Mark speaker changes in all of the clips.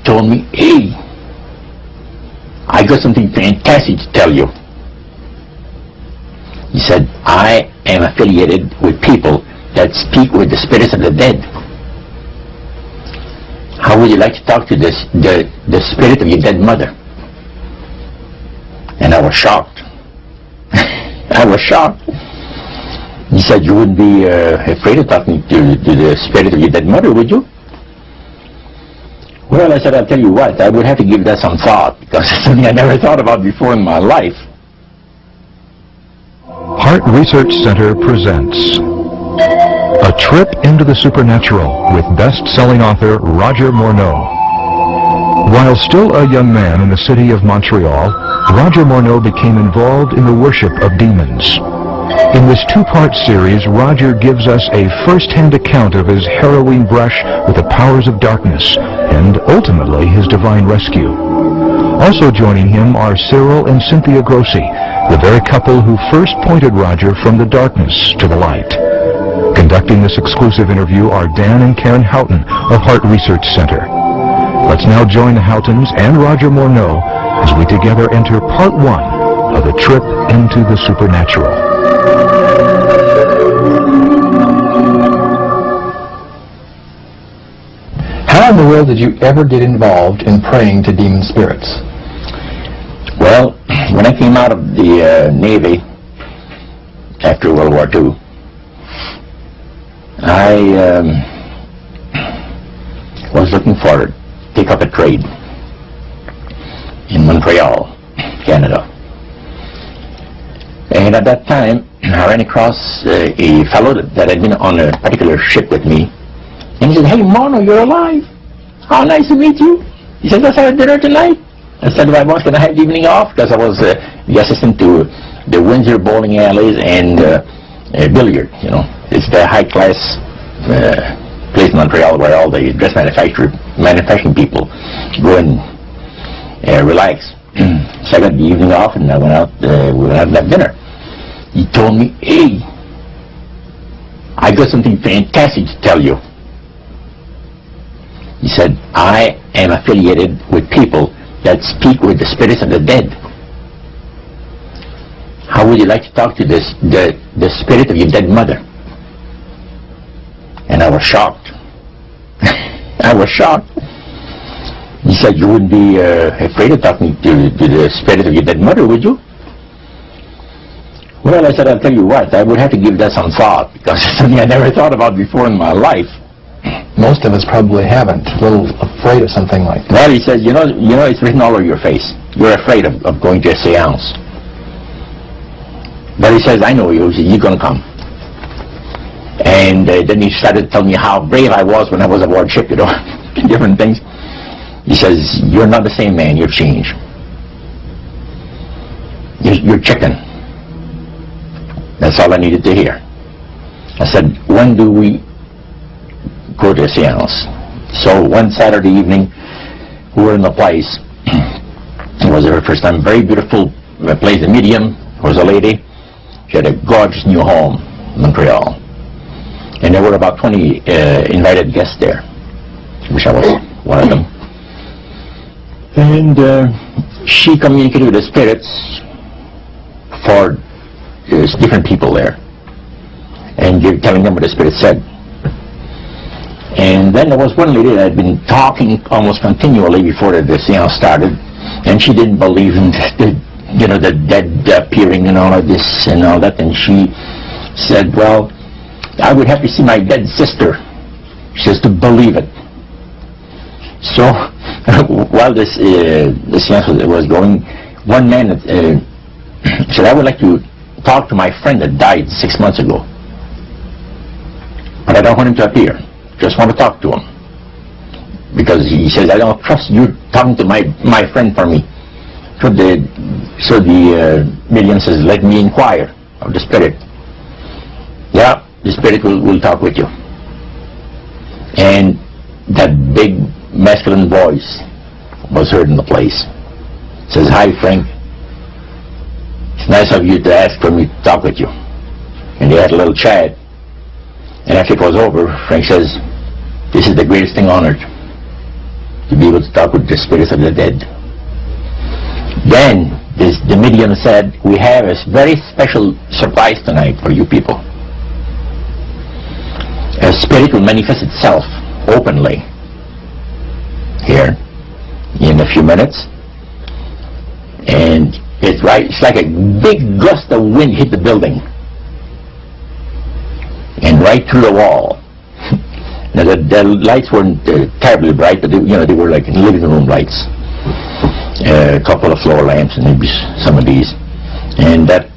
Speaker 1: told me, hey, I got something fantastic to tell you. He said, I am affiliated with people that speak with the spirits of the dead. How would you like to talk to the spirit of your dead mother? And I was shocked. I was shocked. He said, you wouldn't be afraid of talking to the spirit of your dead mother, would you? Well, I said, I'll tell you what, I would have to give that some thought, because it's something I never thought about before in my life.
Speaker 2: Heart Research Center presents A Trip into the Supernatural with best-selling author Roger Mورنو. While still a young man in the city of Montreal, Roger Mورنو became involved in the worship of demons. In this two-part series, Roger gives us a first-hand account of his harrowing brush with the powers of darkness and ultimately his divine rescue. Also joining him are Cyril and Cynthia Grossi, the very couple who first pointed Roger from the darkness to the light. Conducting this exclusive interview are Dan and Karen Houghton of Heart Research Center. Let's now join the Houghtons and Roger Mورنو as we together enter part one of the trip into the supernatural.
Speaker 3: How in the world did you ever get involved in praying to demon spirits?
Speaker 1: Well, when I came out of the Navy after World War II, I was looking for to take up a trade in Montreal, Canada. And at that time, I ran across a fellow that had been on a particular ship with me. And he said, hey, Mورنو, you're alive. How nice to meet you. He said, let's have dinner tonight. I said, well, boss, can I have the evening off? Because I was the assistant to the Windsor bowling alleys and billiard, you know. It's the high-class place in Montreal where all the dress manufacturing people go and relax. So I got the evening off and I went out, we went out and had dinner. He told me, hey, I got something fantastic to tell you. He said, I am affiliated with people that speak with the spirits of the dead. How would you like to talk to the spirit of your dead mother? And I was shocked. I was shocked. He said, you wouldn't be afraid of talking to the spirit of your dead mother, would you? Well, I said, I'll tell you what, I would have to give that some thought, because it's something I never thought about before in my life.
Speaker 3: Most of us probably haven't. A little afraid of something like that.
Speaker 1: Well, he says, you know, it's written all over your face. You're afraid of going to a seance. But he says, I know you. He said, you're going to come. And then he started telling me how brave I was when I was aboard ship, you know, different things. He says, you're not the same man. You've changed. You're chicken. That's all I needed to hear. I said, when do we go to a seance? So one Saturday evening, we were in the place. It was her first time. Very beautiful place. The medium was a lady. She had a gorgeous new home in Montreal. And there were about 20 invited guests there. I wish I was one of them. And she communicated with the spirits for different people there. And you're telling them what the spirit said. And then there was one lady that had been talking almost continually before the seance started, and she didn't believe in the dead appearing and all of this and all that, and she said, well, I would have to see my dead sister, she says, to believe it. So while the seance was going, one man said, I would like to talk to my friend that died 6 months ago, but I don't want him to appear. Just want to talk to him. Because he says, I don't trust you talking to my friend for me. So the medium says, let me inquire of the spirit. Yeah, the spirit will talk with you. And that big masculine voice was heard in the place. It says, hi Frank. It's nice of you to ask for me to talk with you. And they had a little chat. And after it was over, Frank says, this is the greatest thing on earth, to be able to talk with the spirits of the dead. Then the medium said, we have a very special surprise tonight for you people. A spirit will manifest itself openly here in a few minutes, and it's like a big gust of wind hit the building and right through the wall. Now the lights weren't terribly bright, but they were like living room lights, a couple of floor lamps and maybe some of these, and that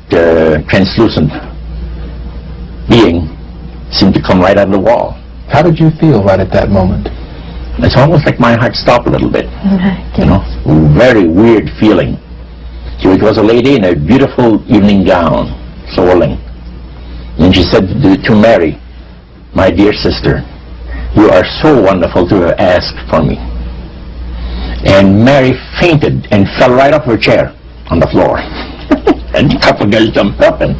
Speaker 1: translucent being seemed to come right out of the wall.
Speaker 3: How did you feel right at that moment?
Speaker 1: It's almost like my heart stopped a little bit. Very weird feeling. So it was a lady in a beautiful evening gown, swirling. And she said to Mary, my dear sister, you are so wonderful to have asked for me. And Mary fainted and fell right off her chair on the floor. And a couple of guys jumped up and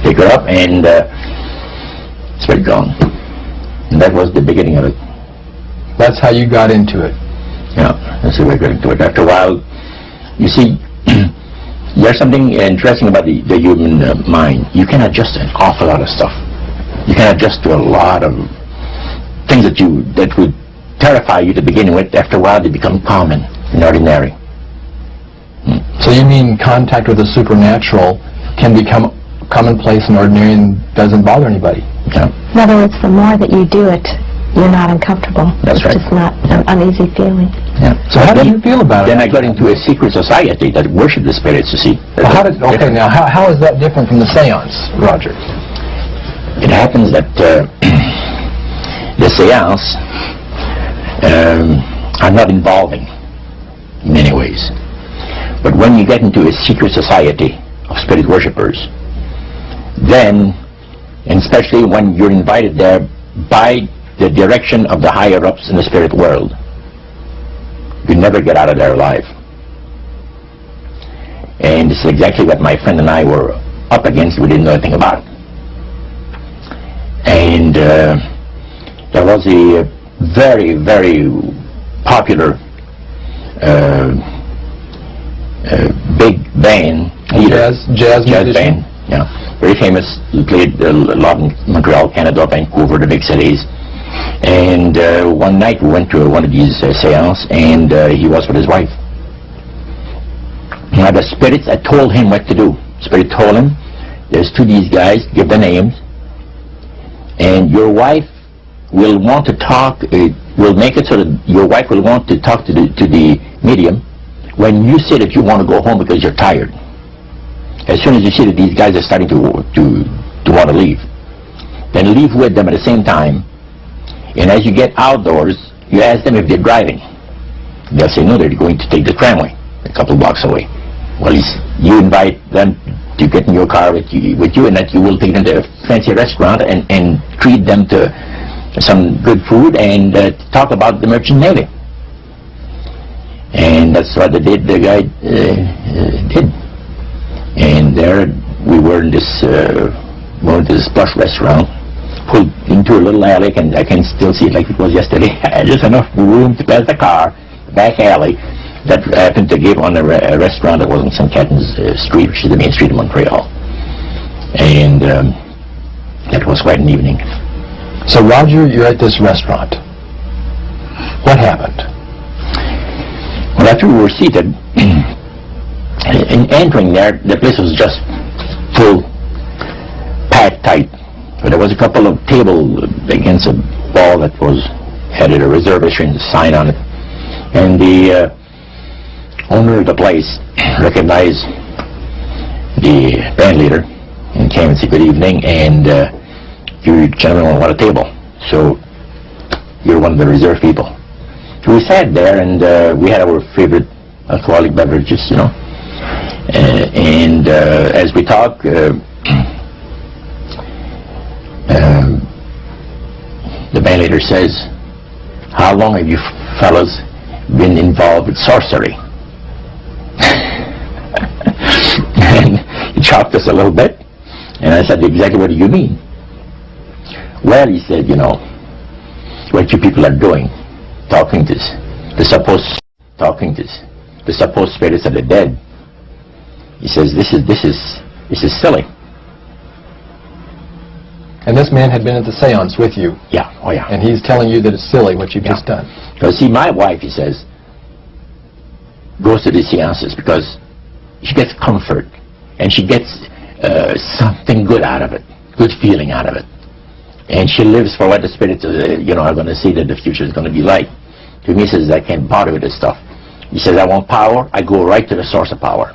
Speaker 1: picked her up, and spirit gone. And that was the beginning of it.
Speaker 3: That's how you got into it.
Speaker 1: Yeah, that's how we got into it. After a while, you see, there's something interesting about the human mind. You can adjust to an awful lot of stuff. You can adjust to a lot of things that would terrify you to begin with. After a while, they become common and ordinary.
Speaker 3: So you mean contact with the supernatural can become commonplace and ordinary and doesn't bother anybody?
Speaker 1: Yeah.
Speaker 4: In other words, the more that you do it, you're not uncomfortable.
Speaker 1: That's right.
Speaker 4: It's just not an uneasy feeling.
Speaker 1: Yeah.
Speaker 3: So how do you feel about it?
Speaker 1: Then I got into a secret society that worshiped the spirits, you see.
Speaker 3: Well, how is that different from the seance, Roger?
Speaker 1: It happens that the seance are not involving in many ways. But when you get into a secret society of spirit worshippers, then, and especially when you're invited there by the direction of the higher-ups in the spirit world, you never get out of there alive. And this is exactly what my friend and I were up against. We didn't know anything about. And there was a very, very popular big band leader,
Speaker 3: jazz
Speaker 1: band, very famous. He played a lot in Montreal, Canada, Vancouver, the big cities. And one night we went to one of these seances, and he was with his wife. Now the spirits had told him what to do. Spirit told him, there's two of these guys, give the names, and your wife will want to talk, will make it so that your wife will want to talk to the medium when you say that you want to go home because you're tired. As soon as you see that these guys are starting to want to leave, then leave with them at the same time, and as you get outdoors, you ask them if they're driving. They'll say no, they're going to take the tramway a couple blocks away. Well, you invite them to get in your car with you, and that you will take them to a fancy restaurant and treat them to some good food and talk about the merchant navy. And that's what the guy did. And there we were in this plush restaurant, pulled into a little alley, and I can still see it like it was yesterday. Just enough room to pass the car, back alley, that happened to give on a restaurant that was on St. Catharines Street, which is the main street of Montreal. And that was quite an evening.
Speaker 3: So Roger, you're at this restaurant. What happened?
Speaker 1: Well, after we were seated, in entering there, the place was just full, packed tight. But there was a couple of tables against a wall that had a reservation sign on it. And the owner of the place recognized the band leader and came and said good evening, and you gentlemen want a table, so you're one of the reserved people. So we sat there, and we had our favorite alcoholic beverages, and as we talked, the band leader says, how long have you fellas been involved with sorcery? And he chopped us a little bit, and I said, exactly what do you mean? Well, he said, what you people are doing, talking to the supposed talking to the supposed spirits of the dead. He says, this is silly.
Speaker 3: And this man had been at the seance with you.
Speaker 1: Yeah, oh yeah.
Speaker 3: And he's telling you that it's silly what you've just done.
Speaker 1: Because see, my wife, he says, goes to the seances because she gets comfort and she gets something good out of it, good feeling out of it. And she lives for what the spirits are going to see that the future is going to be like. To me, he says, I can't bother with this stuff. He says, I want power. I go right to the source of power.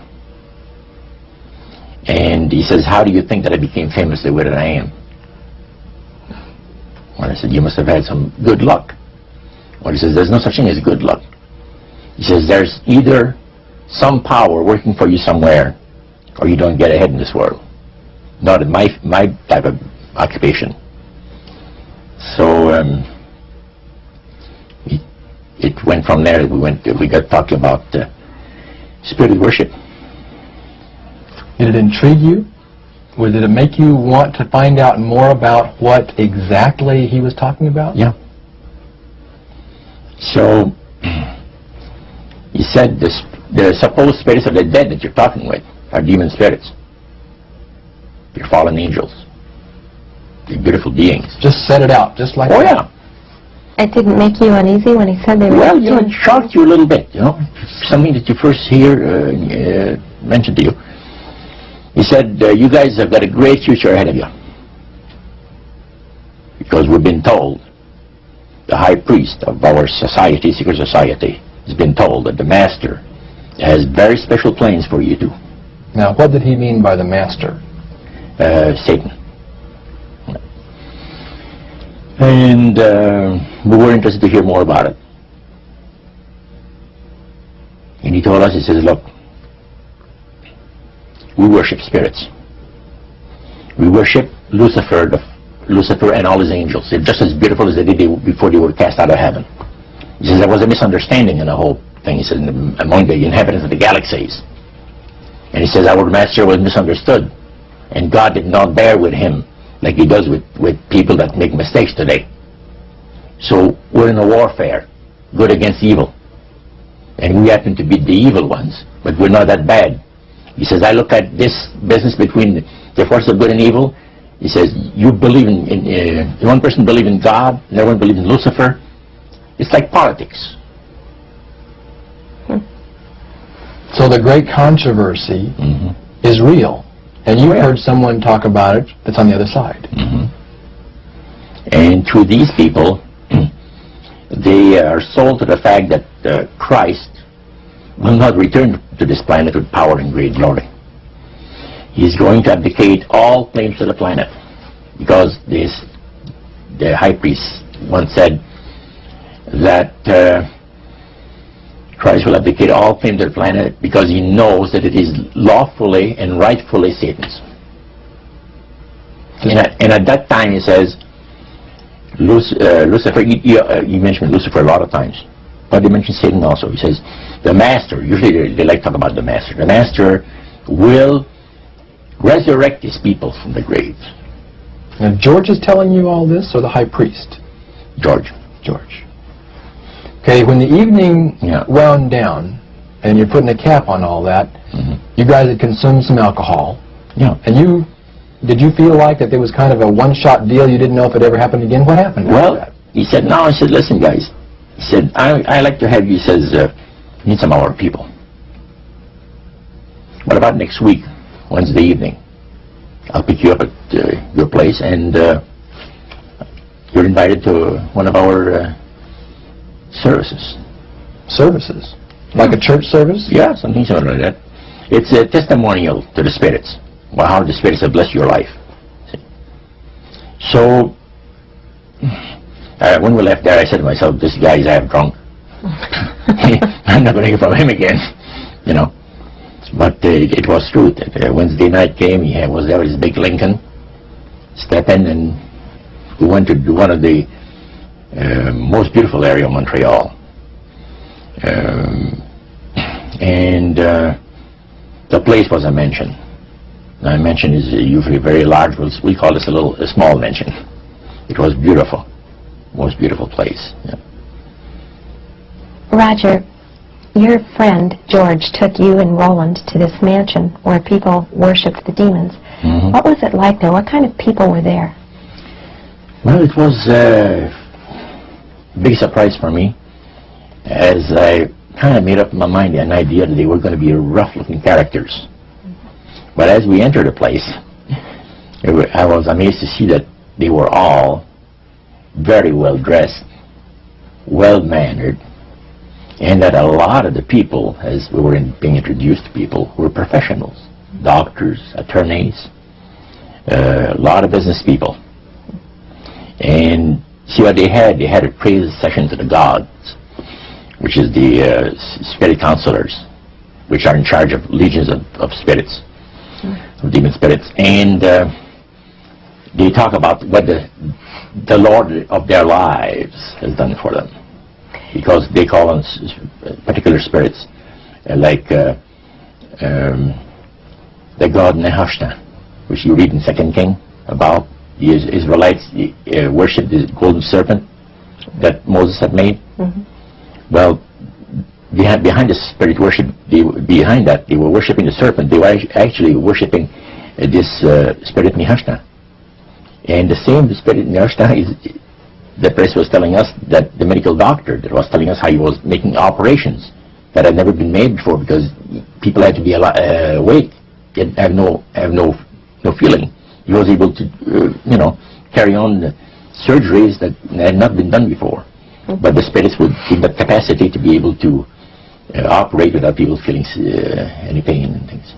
Speaker 1: And he says, how do you think that I became famous the way that I am? Well, I said, you must have had some good luck. Well, he says, there's no such thing as good luck. He says, there's either some power working for you somewhere, or you don't get ahead in this world. Not in my type of occupation. So it went from there. We got talking about spirit worship.
Speaker 3: Did it intrigue you? Or did it make you want to find out more about what exactly he was talking about?
Speaker 1: Yeah. So he said the supposed spirits of the dead that you're talking with are demon spirits. They're fallen angels. They're beautiful beings.
Speaker 3: Just set it out, just like
Speaker 1: that.
Speaker 3: Yeah.
Speaker 4: It didn't make you uneasy when he said they were...
Speaker 1: Well, it shocked you a little bit, something that you first hear mentioned to you. He said, you guys have got a great future ahead of you. Because we've been told, the high priest of our society, secret society, has been told that the master has very special plans for you too.
Speaker 3: Now, what did he mean by the master?
Speaker 1: Satan. And we were interested to hear more about it. And he told us, he says, look, we worship spirits. We worship Lucifer and all his angels. They're just as beautiful as they did before they were cast out of heaven. He says there was a misunderstanding in the whole thing. He says among the inhabitants of the galaxies. And he says our master was misunderstood. And God did not bear with him like he does with people that make mistakes today. So we're in a warfare, good against evil. And we happen to be the evil ones, but we're not that bad. He says, I look at this business between the forces of good and evil. He says, you believe in one person believes in God, another one believes in Lucifer. It's like politics.
Speaker 3: So the great controversy is real. And you heard someone talk about it that's on the other side.
Speaker 1: And to these people, they are sold to the fact that Christ will not return to this planet with power and great glory. He's going to abdicate all claims to the planet, because the high priest once said that Christ will abdicate all claims to the planet because he knows that it is lawfully and rightfully Satan's. And at that time he says, Lucifer, you mentioned Lucifer a lot of times, but he mentions Satan also. He says, the master, usually they like to talk about the master will resurrect his people from the grave.
Speaker 3: And George is telling you all this, or the high priest?
Speaker 1: George.
Speaker 3: Okay, when the evening wound down, and you're putting a cap on all that, you guys had consumed some alcohol.
Speaker 1: Yeah.
Speaker 3: And did you feel like that there was kind of a one-shot deal, you didn't know if it ever happened again? What happened after that?
Speaker 1: He said, no, I said, listen, guys. He said, I like to have you, he says, need some of our people. What about next week, Wednesday evening? I'll pick you up at your place, and you're invited to one of our services.
Speaker 3: Services? Like a church service?
Speaker 1: Yeah, something similar to that. It's a testimonial to the spirits, about how the spirits have blessed your life. See? So, when we left there, I said to myself, this guy is half drunk. I'm not going to hear from him again, But it was true. Wednesday night came, he was there with his big Lincoln, step in, and we went to one of the most beautiful area of Montreal. And the place was a mansion. Now, a mansion is usually very large. We call this a small mansion. It was beautiful. Most beautiful place. Yeah.
Speaker 4: Roger, your friend George took you and Roland to this mansion where people worshipped the demons.
Speaker 1: Mm-hmm.
Speaker 4: What was it like there? What kind of people were there?
Speaker 1: Well, it was a big surprise for me, as I kind of made up in my mind an idea that they were going to be rough-looking characters. But as we entered the place, I was amazed to see that they were all very well dressed, well mannered, and that a lot of the people, as we were being introduced to people, were professionals, doctors, attorneys, a lot of business people. And see what they had? They had a praise session to the gods, which is the spirit counselors, which are in charge of legions of spirits, of demon spirits. And they talk about what the Lord of their lives has done for them, because they call on particular spirits, like the god Nehushtan, which you read in 2 King about. The Israelites worshipped the golden serpent that Moses had made. Mm-hmm. Well, behind the spirit worship, behind that, they were worshipping the serpent. They were actually worshipping this spirit Nehushtan. And the same spirit Nehushtan is, the priest was telling us, that the medical doctor that was telling us how he was making operations that had never been made before, because people had to be awake, yet have no feeling. He was able to, carry on the surgeries that had not been done before. Mm-hmm. But the spirits would give the capacity to be able to operate without people feeling any pain and things.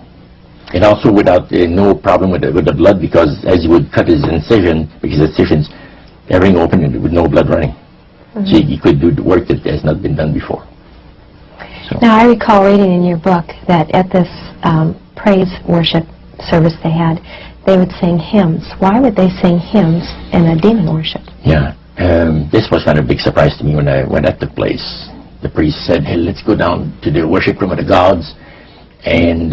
Speaker 1: And also without no problem with the blood, because as he would cut his incision, because his incisions, everything open and with no blood running. Mm-hmm. So he could do the work that has not been done before. So.
Speaker 4: Now, I recall reading in your book that at this praise worship service they had, they would sing hymns. Why would they sing hymns in a demon worship?
Speaker 1: Yeah, this was kind of a big surprise to me when that took place. The priest said, hey, let's go down to the worship room of the gods and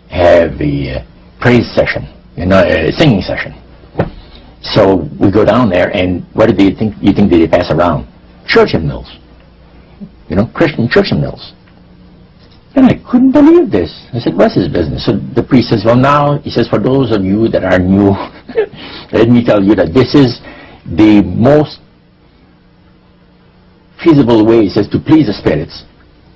Speaker 1: have a praise session, a singing session. So we go down there, and what did you think they pass around? Church hymnals, Christian church hymnals. And I couldn't believe this. I said, what's his business? So the priest says, well, now, he says, for those of you that are new, let me tell you that this is the most feasible way, he says, to please the spirits.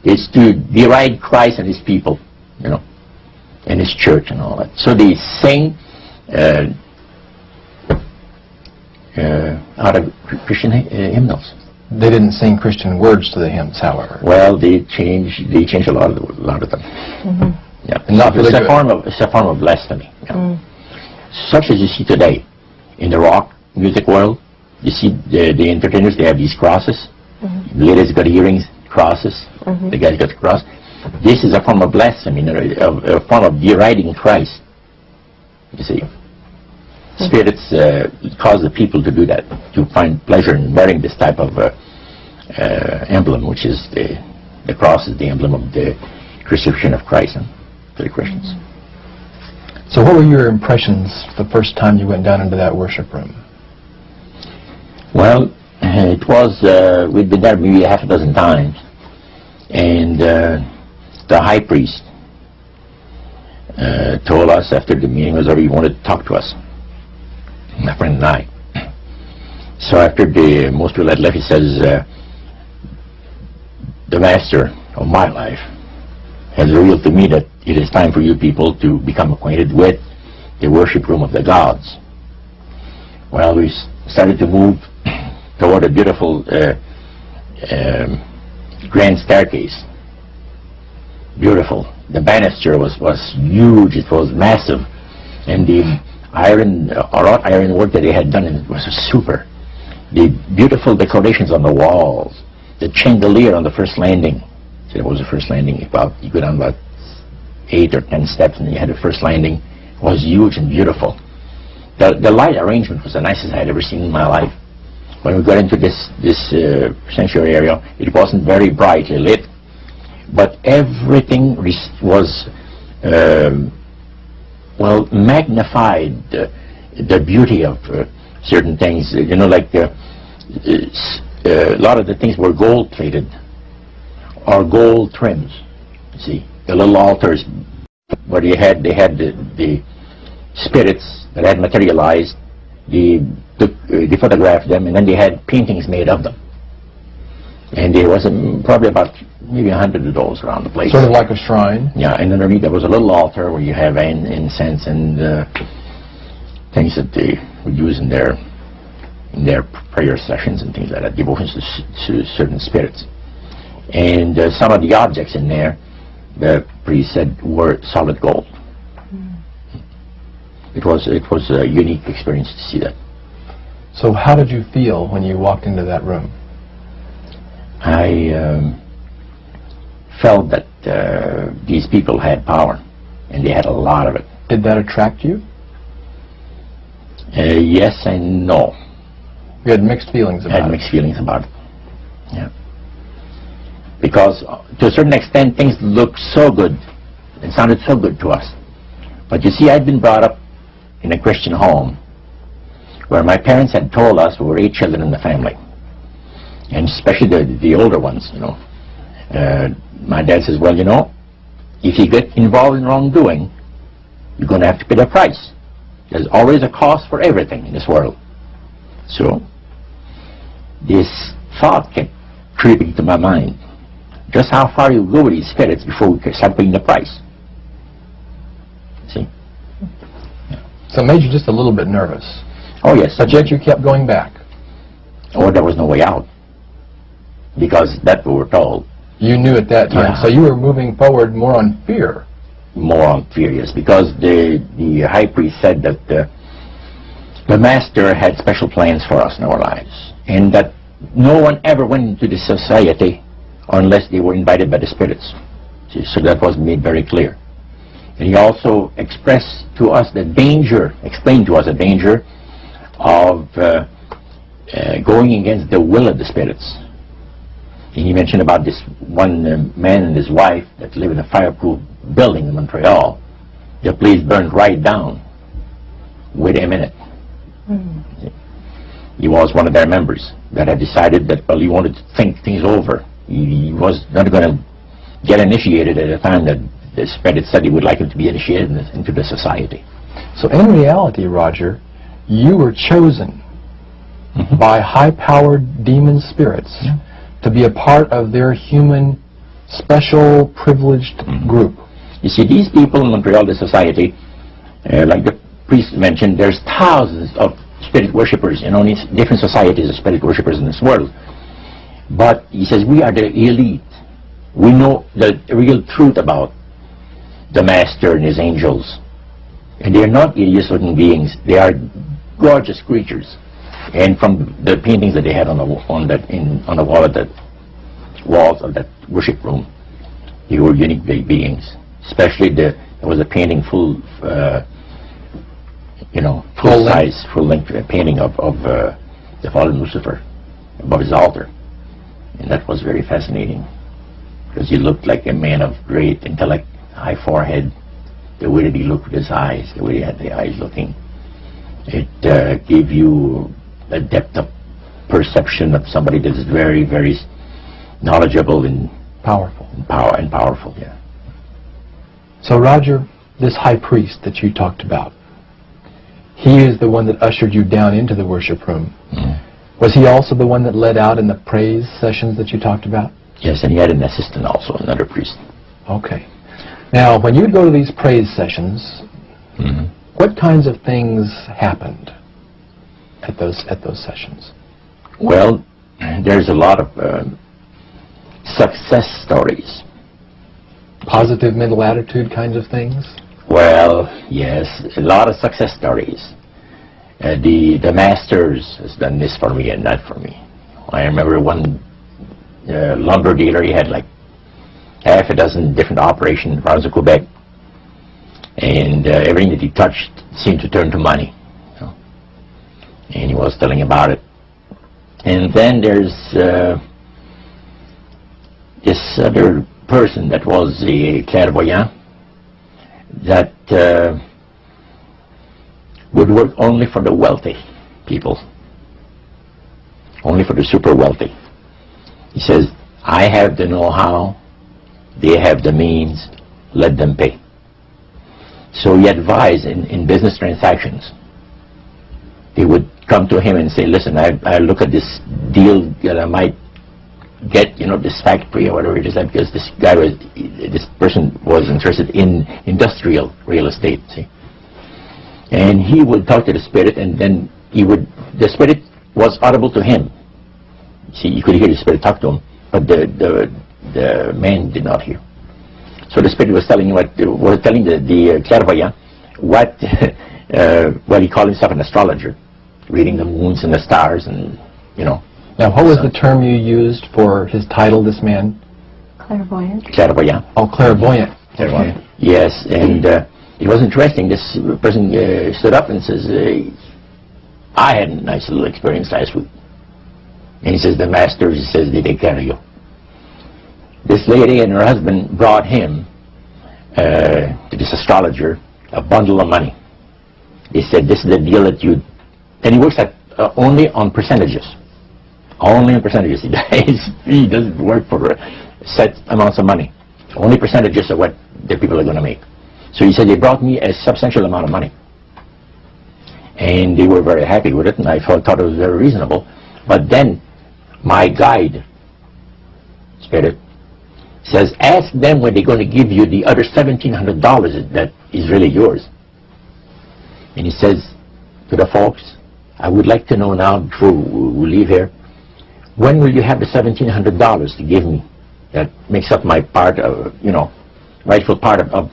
Speaker 1: It's to deride Christ and his people, and his church and all that. So they sing out of Christian hymnals.
Speaker 3: They didn't sing Christian words to the hymns, however.
Speaker 1: Well, they changed a lot of them. Mm-hmm. Yeah,
Speaker 3: and not
Speaker 1: it's a form of blasphemy. Yeah. Mm. Such as you see today in the rock music world. You see the entertainers, they have these crosses. Mm-hmm. The ladies got earrings, crosses. Mm-hmm. The guys got the cross. This is a form of blasphemy, a form of deriding Christ. You see. Spirits cause the people to do that, to find pleasure in wearing this type of emblem, which is the cross is the emblem of the crucifixion of Christ to the Christians.
Speaker 3: So what were your impressions the first time you went down into that worship room?
Speaker 1: Well, it was, we'd been there maybe half a dozen times, and the high priest told us after the meeting was over, he wanted to talk to us, my friend and I. So after most people had left, he says, the master of my life has revealed to me that it is time for you people to become acquainted with the worship room of the gods. Well, we started to move toward a beautiful grand staircase. Beautiful. The banister was huge. It was massive, and the wrought iron work that they had done in it was super. The beautiful decorations on the walls, the chandelier on the first landing. So it was the first landing. You go down about 8 or 10 steps, and you had the first landing. It was huge and beautiful. The light arrangement was the nicest I had ever seen in my life. When we got into this sanctuary area, it wasn't very brightly lit, but everything was magnified the beauty of certain things. Like a lot of the things were gold plated. are gold trims. You see, the little altars where they had the spirits that had materialized. They photographed them, and then they had paintings made of them. And there was probably about maybe 100 of those around the place.
Speaker 3: Sort of like a shrine.
Speaker 1: Yeah, and underneath there was a little altar where you have incense and things that they would use in their prayer sessions and things like that, devotions to certain spirits. And some of the objects in there, the priest said, were solid gold. It was a unique experience to see that.
Speaker 3: So how did you feel when you walked into that room?
Speaker 1: I felt that these people had power, and they had a lot of it.
Speaker 3: Did that attract you?
Speaker 1: Yes and no.
Speaker 3: You had mixed feelings about it?
Speaker 1: I had mixed feelings about it, yeah. Because to a certain extent, things looked so good, it sounded so good to us. But you see, I'd been brought up in a Christian home, where my parents had told us we were 8 children in the family. And especially the older ones, you know. My dad says, well, you know, if you get involved in wrongdoing, you're going to have to pay the price. There's always a cost for everything in this world. So, this thought kept creeping to my mind. Just how far you go with these spirits before we start paying the price. See?
Speaker 3: So it made you just a little bit nervous.
Speaker 1: Oh, yes.
Speaker 3: But yet you kept going back.
Speaker 1: Oh, there was no way out. Because that's what we were told.
Speaker 3: You knew at that time.
Speaker 1: Yeah.
Speaker 3: So you were moving forward more on fear.
Speaker 1: More on fear, yes. Because the high priest said that the master had special plans for us in our lives. And that no one ever went into the society unless they were invited by the spirits. See, so that was made very clear. And he also expressed to us the danger, explained to us the danger of going against the will of the spirits. And he mentioned about this one man and his wife that live in a fireproof building in Montreal. The place burned right down within a minute. Mm-hmm. He was one of their members that had decided that, well, he wanted to think things over. He was not going to get initiated at a time that the spirit said he would like him to be initiated into the society.
Speaker 3: So in reality, Roger, you were chosen
Speaker 1: mm-hmm.
Speaker 3: by high-powered demon spirits to be a part of their human, special, privileged
Speaker 1: mm-hmm.
Speaker 3: group.
Speaker 1: You see, these people in Montreal, the society, like the priest mentioned, there's thousands of spirit worshippers in all these different societies of spirit worshippers in this world. But he says we are the elite. We know the real truth about the Master and his angels. And they are not hideous looking beings. They are gorgeous creatures. And from the paintings that they had on the walls of that worship room, they were unique beings. Especially there was a painting full size, full length painting of the fallen Lucifer above his altar. And that was very fascinating, because he looked like a man of great intellect, high forehead, the way that he looked with his eyes, the way he had the eyes looking. It gave you a depth of perception of somebody that is very, very knowledgeable and
Speaker 3: powerful.
Speaker 1: Powerful, yeah.
Speaker 3: So Roger, this high priest that you talked about, he is the one that ushered you down into the worship room.
Speaker 1: Mm.
Speaker 3: Was he also the one that led out in the praise sessions that you talked about?
Speaker 1: Yes, and he had an assistant also, another priest.
Speaker 3: Okay. Now, when you would go to these praise sessions,
Speaker 1: mm-hmm.
Speaker 3: what kinds of things happened at those sessions?
Speaker 1: Well, there's a lot of success stories.
Speaker 3: Positive mental attitude kinds of things?
Speaker 1: Well, yes, a lot of success stories. The Masters has done this for me and that for me. I remember one lumber dealer, he had like half a dozen different operations in province of Quebec, and everything that he touched seemed to turn to money. You know? And he was telling about it. And then there's this other person that was a clairvoyant that would work only for the wealthy people, only for the super wealthy. He says, I have the know-how, they have the means, let them pay. So he advised in business transactions. They would come to him and say, listen, I look at this deal that I might get, you know, this factory or whatever it is, because this person was interested in industrial real estate, see. And he would talk to the spirit, and then the spirit was audible to him. See, you could hear the spirit talk to him, but the man did not hear. So the spirit was telling the clairvoyant what he called himself an astrologer, reading the moons and the stars, and you know.
Speaker 3: Now, what was the term you used for his title, this man?
Speaker 4: Clairvoyant.
Speaker 1: Clairvoyant.
Speaker 3: Oh, clairvoyant.
Speaker 1: Clairvoyant. Yes, and it was interesting. This person stood up and says, I had a nice little experience last week. And he says, the master, he says, they take care of you. This lady and her husband brought him to this astrologer a bundle of money. They said, this is the deal that you... And he works at only on percentages. Only on percentages. He doesn't work for set amounts of money. Only percentages of what the people are going to make. So he said, they brought me a substantial amount of money. And they were very happy with it, and I thought it was very reasonable. But then my guide, spirit, says, ask them when they're going to give you the other $1,700 that is really yours. And he says to the folks, I would like to know now, before we leave here, when will you have the $1,700 to give me? That makes up my part of, you know, rightful part of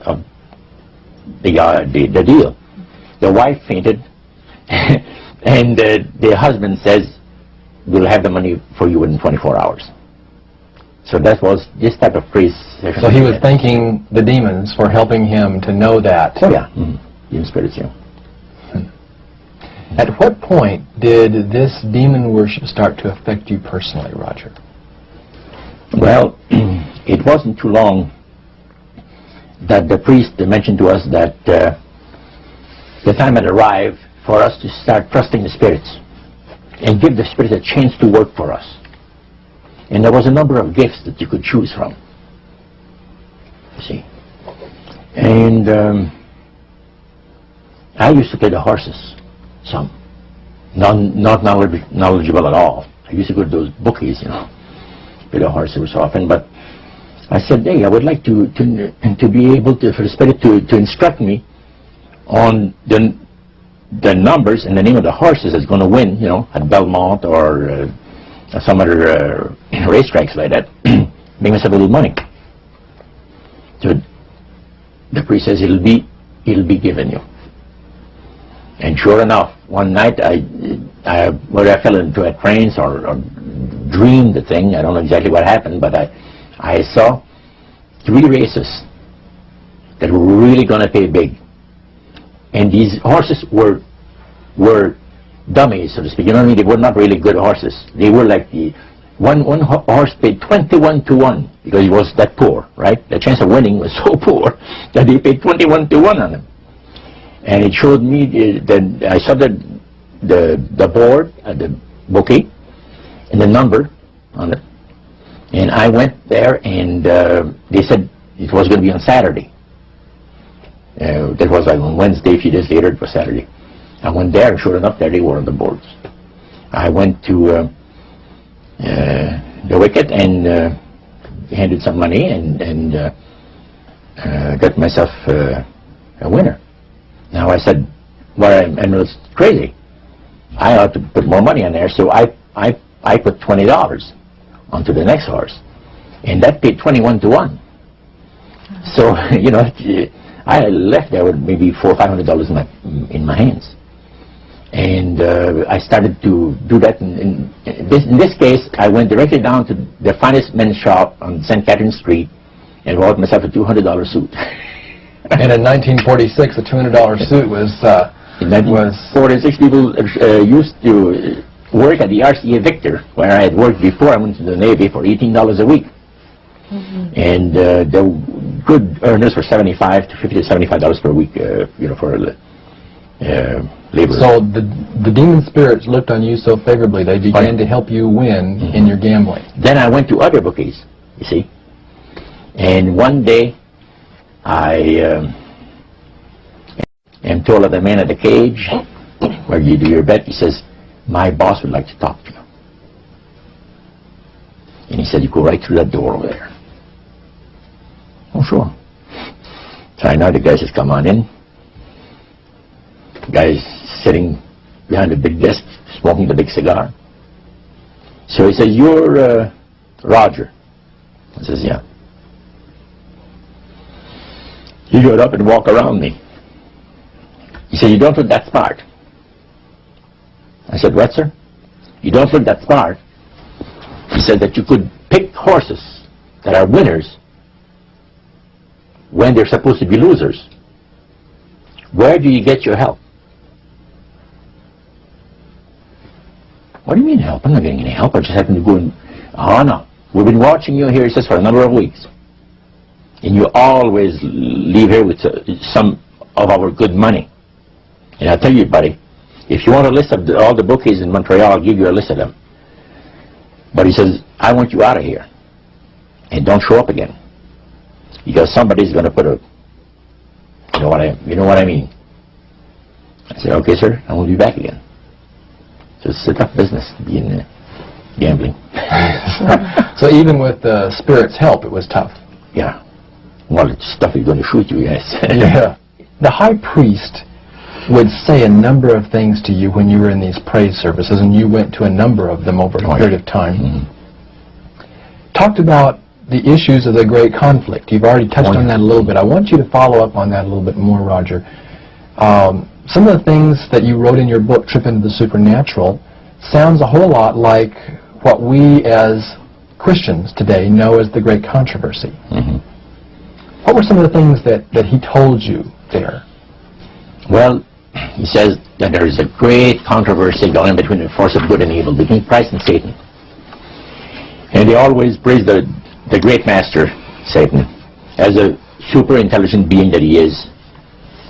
Speaker 1: the deal. The wife fainted, and the husband says, we'll have the money for you within 24 hours. So that was this type of priest.
Speaker 3: So he was thanking the demons for helping him to know that.
Speaker 1: Oh yeah, demon spirits, yeah.
Speaker 3: At what point did this demon worship start to affect you personally, Roger?
Speaker 1: Well, it wasn't too long that the priest mentioned to us that the time had arrived for us to start trusting the spirits and give the spirits a chance to work for us. And there was a number of gifts that you could choose from, you see. And I used to play the horses, some. Not knowledgeable at all. I used to go to those bookies, you know, play the horses so often. But I said, hey, I would like to be able to, for the spirit to instruct me on the numbers and the name of the horses that's going to win, you know, at Belmont or some other racetracks like that. Make myself a little money. So the priest says it'll be given you. And sure enough, one night whether I fell into a trance or dreamed the thing, I don't know exactly what happened, but I saw 3 races that were really going to pay big. And these horses were dummies, so to speak. You know what I mean? They were not really good horses. They were like one horse paid 21 to 1 because he was that poor, right? The chance of winning was so poor that they paid 21 to 1 on him. And it showed me that I saw the board, the bouquet, and the number on it. And I went there, and they said it was going to be on Saturday. That was like on Wednesday. A few days later, it was Saturday. I went there, and sure enough, there they were on the boards. I went to the wicket and handed some money and got myself a winner. Now I said, well, and it was crazy. I ought to put more money on there, so I put $20 onto the next horse, and that paid 21 to 1. So you know, I left there with maybe $400 or $500 in my hands, and I started to do that. In this case, I went directly down to the finest men's shop on St. Catherine Street and bought myself a $200 suit.
Speaker 3: And in 1946, a $200 suit was...
Speaker 1: In 1946, people used to work at the RCA Victor, where I had worked before. I went to the Navy for $18 a week. And the good earners were $75 to $50 to $75 per week, you know, for laborers.
Speaker 3: So the demon spirits looked on you so favorably, they began to help you win in your gambling.
Speaker 1: Then I went to other bookies, you see. And one day, I am told of the man at the cage, where you do your bet, he says, my boss would like to talk to you. And he said, you go right through that door over there. Oh, sure. So I know the guy says, come on in. The guy's sitting behind a big desk, smoking the big cigar. So he says, you're Roger. I says, yeah. He got up and walked around me. He said, you don't look that smart. I said, what, sir? You don't look that smart. He said that you could pick horses that are winners when they're supposed to be losers. Where do you get your help? What do you mean help? I'm not getting any help. I just happen to go and... Oh, no. We've been watching you here, he says, for a number of weeks. And you always leave here with some of our good money. And I'll tell you, buddy, if you want a list of all the bookies in Montreal, I'll give you a list of them. But he says, I want you out of here. And don't show up again. Because somebody's going to put a... You know what I mean? I said, okay, sir, I won't be back again. So it's a tough business, being gambling.
Speaker 3: So even with the spirit's help, it was tough.
Speaker 1: Yeah. Well, it's stuff is going to shoot you, yes.
Speaker 3: Yeah. The high priest would say a number of things to you when you were in these praise services, and you went to a number of them over a period of time. Mm-hmm. Talked about the issues of the great conflict. You've already touched on that a little bit. I want you to follow up on that a little bit more, Roger. Some of the things that you wrote in your book, Trip into the Supernatural, sounds a whole lot like what we as Christians today know as the great controversy. Mm-hmm. What were some of the things that he told you there? Well,
Speaker 1: he says that there is a great controversy going on between the force of good and evil, between Christ and Satan. And they always praise the great master, Satan, as a super intelligent being that he is,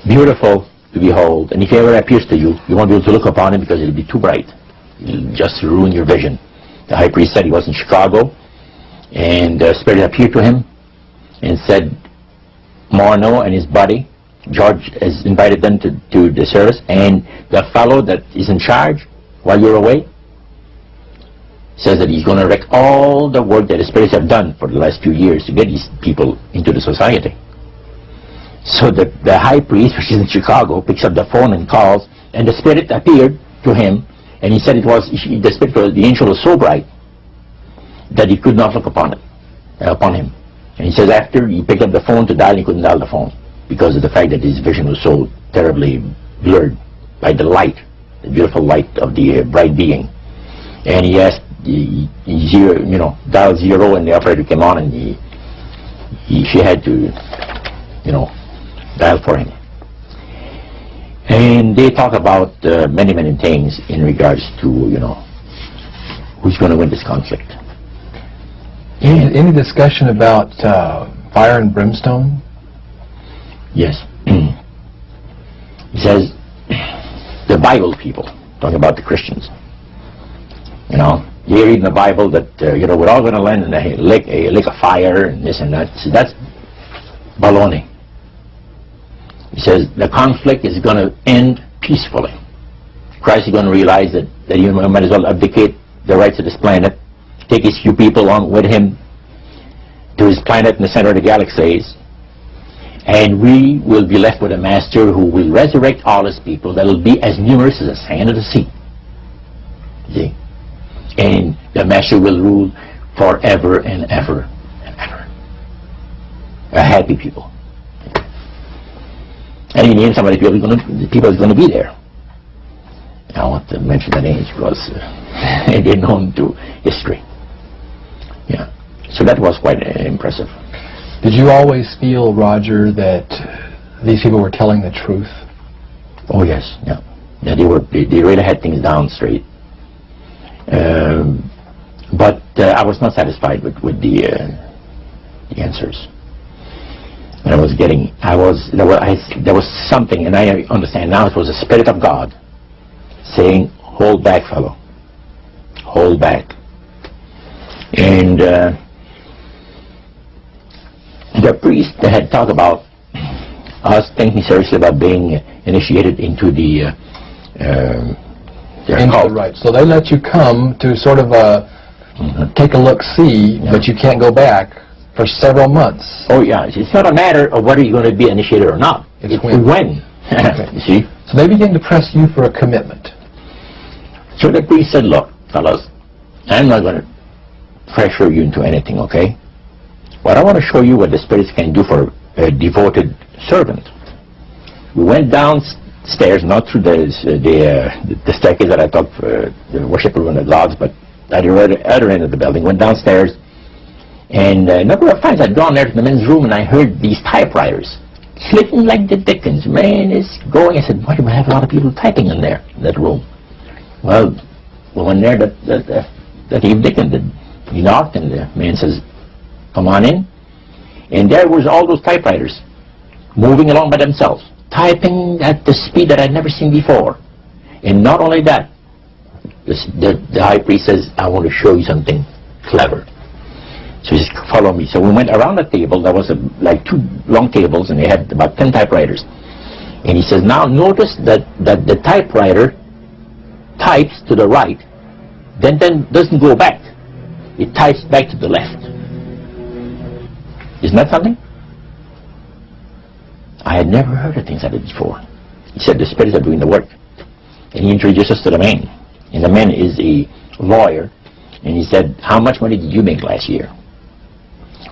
Speaker 1: beautiful to behold, and if he ever appears to you, you won't be able to look upon him because it'll be too bright. It'll just ruin your vision. The high priest said he was in Chicago, and the Spirit appeared to him and said, Mورنو and his buddy, George, has invited them to the service, and the fellow that is in charge while you're away says that he's going to wreck all the work that the spirits have done for the last few years to get these people into the society. So the high priest, which is in Chicago, picks up the phone and calls, and the spirit appeared to him, and he said the angel was so bright that he could not look upon him. And he says after he picked up the phone to dial, he couldn't dial the phone because of the fact that his vision was so terribly blurred by the light, the beautiful light of the bright being. And he asked, dial 0, and the operator came on, and she had to, dial for him. And they talk about many, many things in regards to, who's going to win this conflict.
Speaker 3: Any discussion about fire and brimstone?
Speaker 1: Yes. He says, the Bible people, talking about the Christians, you read in the Bible that, we're all going to land in a lake of fire and this and that. So that's baloney. He says the conflict is going to end peacefully. Christ is going to realize that he might as well abdicate the rights of this planet, take his few people along with him to his planet in the center of the galaxies, and we will be left with a master who will resurrect all his people that will be as numerous as the sand of the sea. See? And the master will rule forever and ever and ever. A happy people. And he named some of the people is going to be there. I don't want to mention the names because they're known to history. Yeah. So that was quite impressive.
Speaker 3: Did you always feel, Roger, that these people were telling the truth?
Speaker 1: Oh yes, yeah. Yeah, they really had things down straight. But I was not satisfied with the answers. I was getting, there was something, and I understand now it was the Spirit of God saying, hold back, fellow, hold back. And the priest had talked about us thinking seriously about being initiated into the cult.
Speaker 3: Right. So they let you come to sort of take a look-see, but you can't go back for several months.
Speaker 1: Oh yeah, it's not a matter of whether you're going to be initiated or not. It's when.
Speaker 3: Okay.
Speaker 1: You see?
Speaker 3: So they began to press you for a commitment.
Speaker 1: So the priest said, look, fellas, I'm not going to pressure you into anything, okay? But I want to show you what the spirits can do for a devoted servant. We went downstairs, not through the staircase that I thought the worship room of the gods, but at the other end of the building. Went downstairs, and a number of times I'd gone there to the men's room, and I heard these typewriters clicking like the dickens. Man, it's going. I said, why do we have a lot of people typing in there, in that room? Well, when there, that Eve Dickens, he knocked, and the man says, come on in. And there was all those typewriters moving along by themselves, typing at the speed that I'd never seen before. And not only that, the high priest says, I want to show you something clever. So he says, follow me. So we went around the table. There was like two long tables, and they had about 10 typewriters. And he says, now notice that the typewriter types to the right, then doesn't go back. It types back to the left. Isn't that something? I had never heard of things like that before. He said the spirits are doing the work. And he introduced us to the man. And the man is a lawyer. And he said, how much money did you make last year?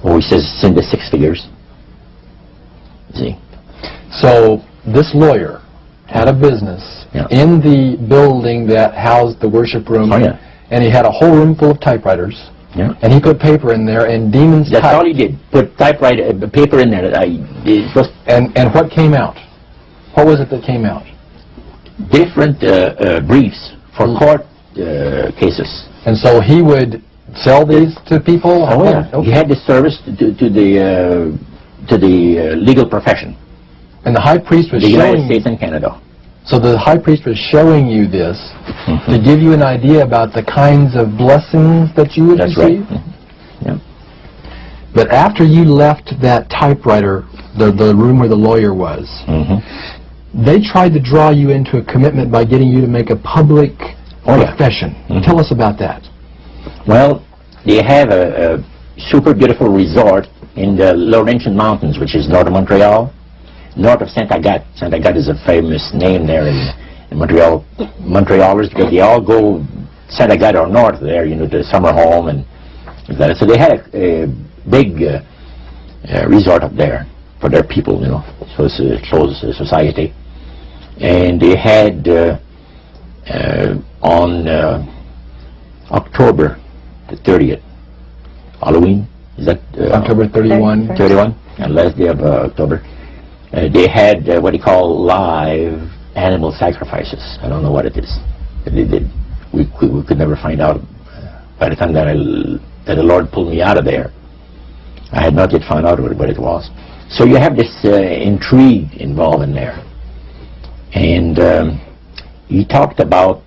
Speaker 1: Oh, he says, it's in the 6 figures. See?
Speaker 3: So this lawyer had a business in the building that housed the worship room.
Speaker 1: Oh, yeah.
Speaker 3: And he had a whole room full of typewriters.
Speaker 1: Yeah.
Speaker 3: And he put paper in there, and demons
Speaker 1: That's all he did. Put typewriter, paper in there.
Speaker 3: And what came out? What was it that came out?
Speaker 1: Different briefs for court cases.
Speaker 3: And so he would sell these to people?
Speaker 1: Oh yeah. Okay. He had the service to the legal profession.
Speaker 3: And the high priest was
Speaker 1: the
Speaker 3: showing...
Speaker 1: United States and Canada.
Speaker 3: So the high priest was showing you this to give you an idea about the kinds of blessings that you would receive?
Speaker 1: Right. Yeah.
Speaker 3: But after you left that typewriter, the room where the lawyer was, they tried to draw you into a commitment by getting you to make a public profession. Tell us about that.
Speaker 1: Well, they have a super beautiful resort in the Laurentian Mountains, which is north of Montreal. North of Saint Agathe. Saint Agathe is a famous name there in Montreal. Montrealers, because they all go Saint Agathe or north there, you know, to summer home and that. So they had a big resort up there for their people, you know. So it's a closed society. And they had on October the 30th, Halloween. Is that
Speaker 3: October 31?
Speaker 1: 31, and last day of October. They had what they call live animal sacrifices. I don't know what it is, but they did. We could never find out. By the time that the Lord pulled me out of there, I had not yet found out what it was. So you have this intrigue involved in there. And he talked about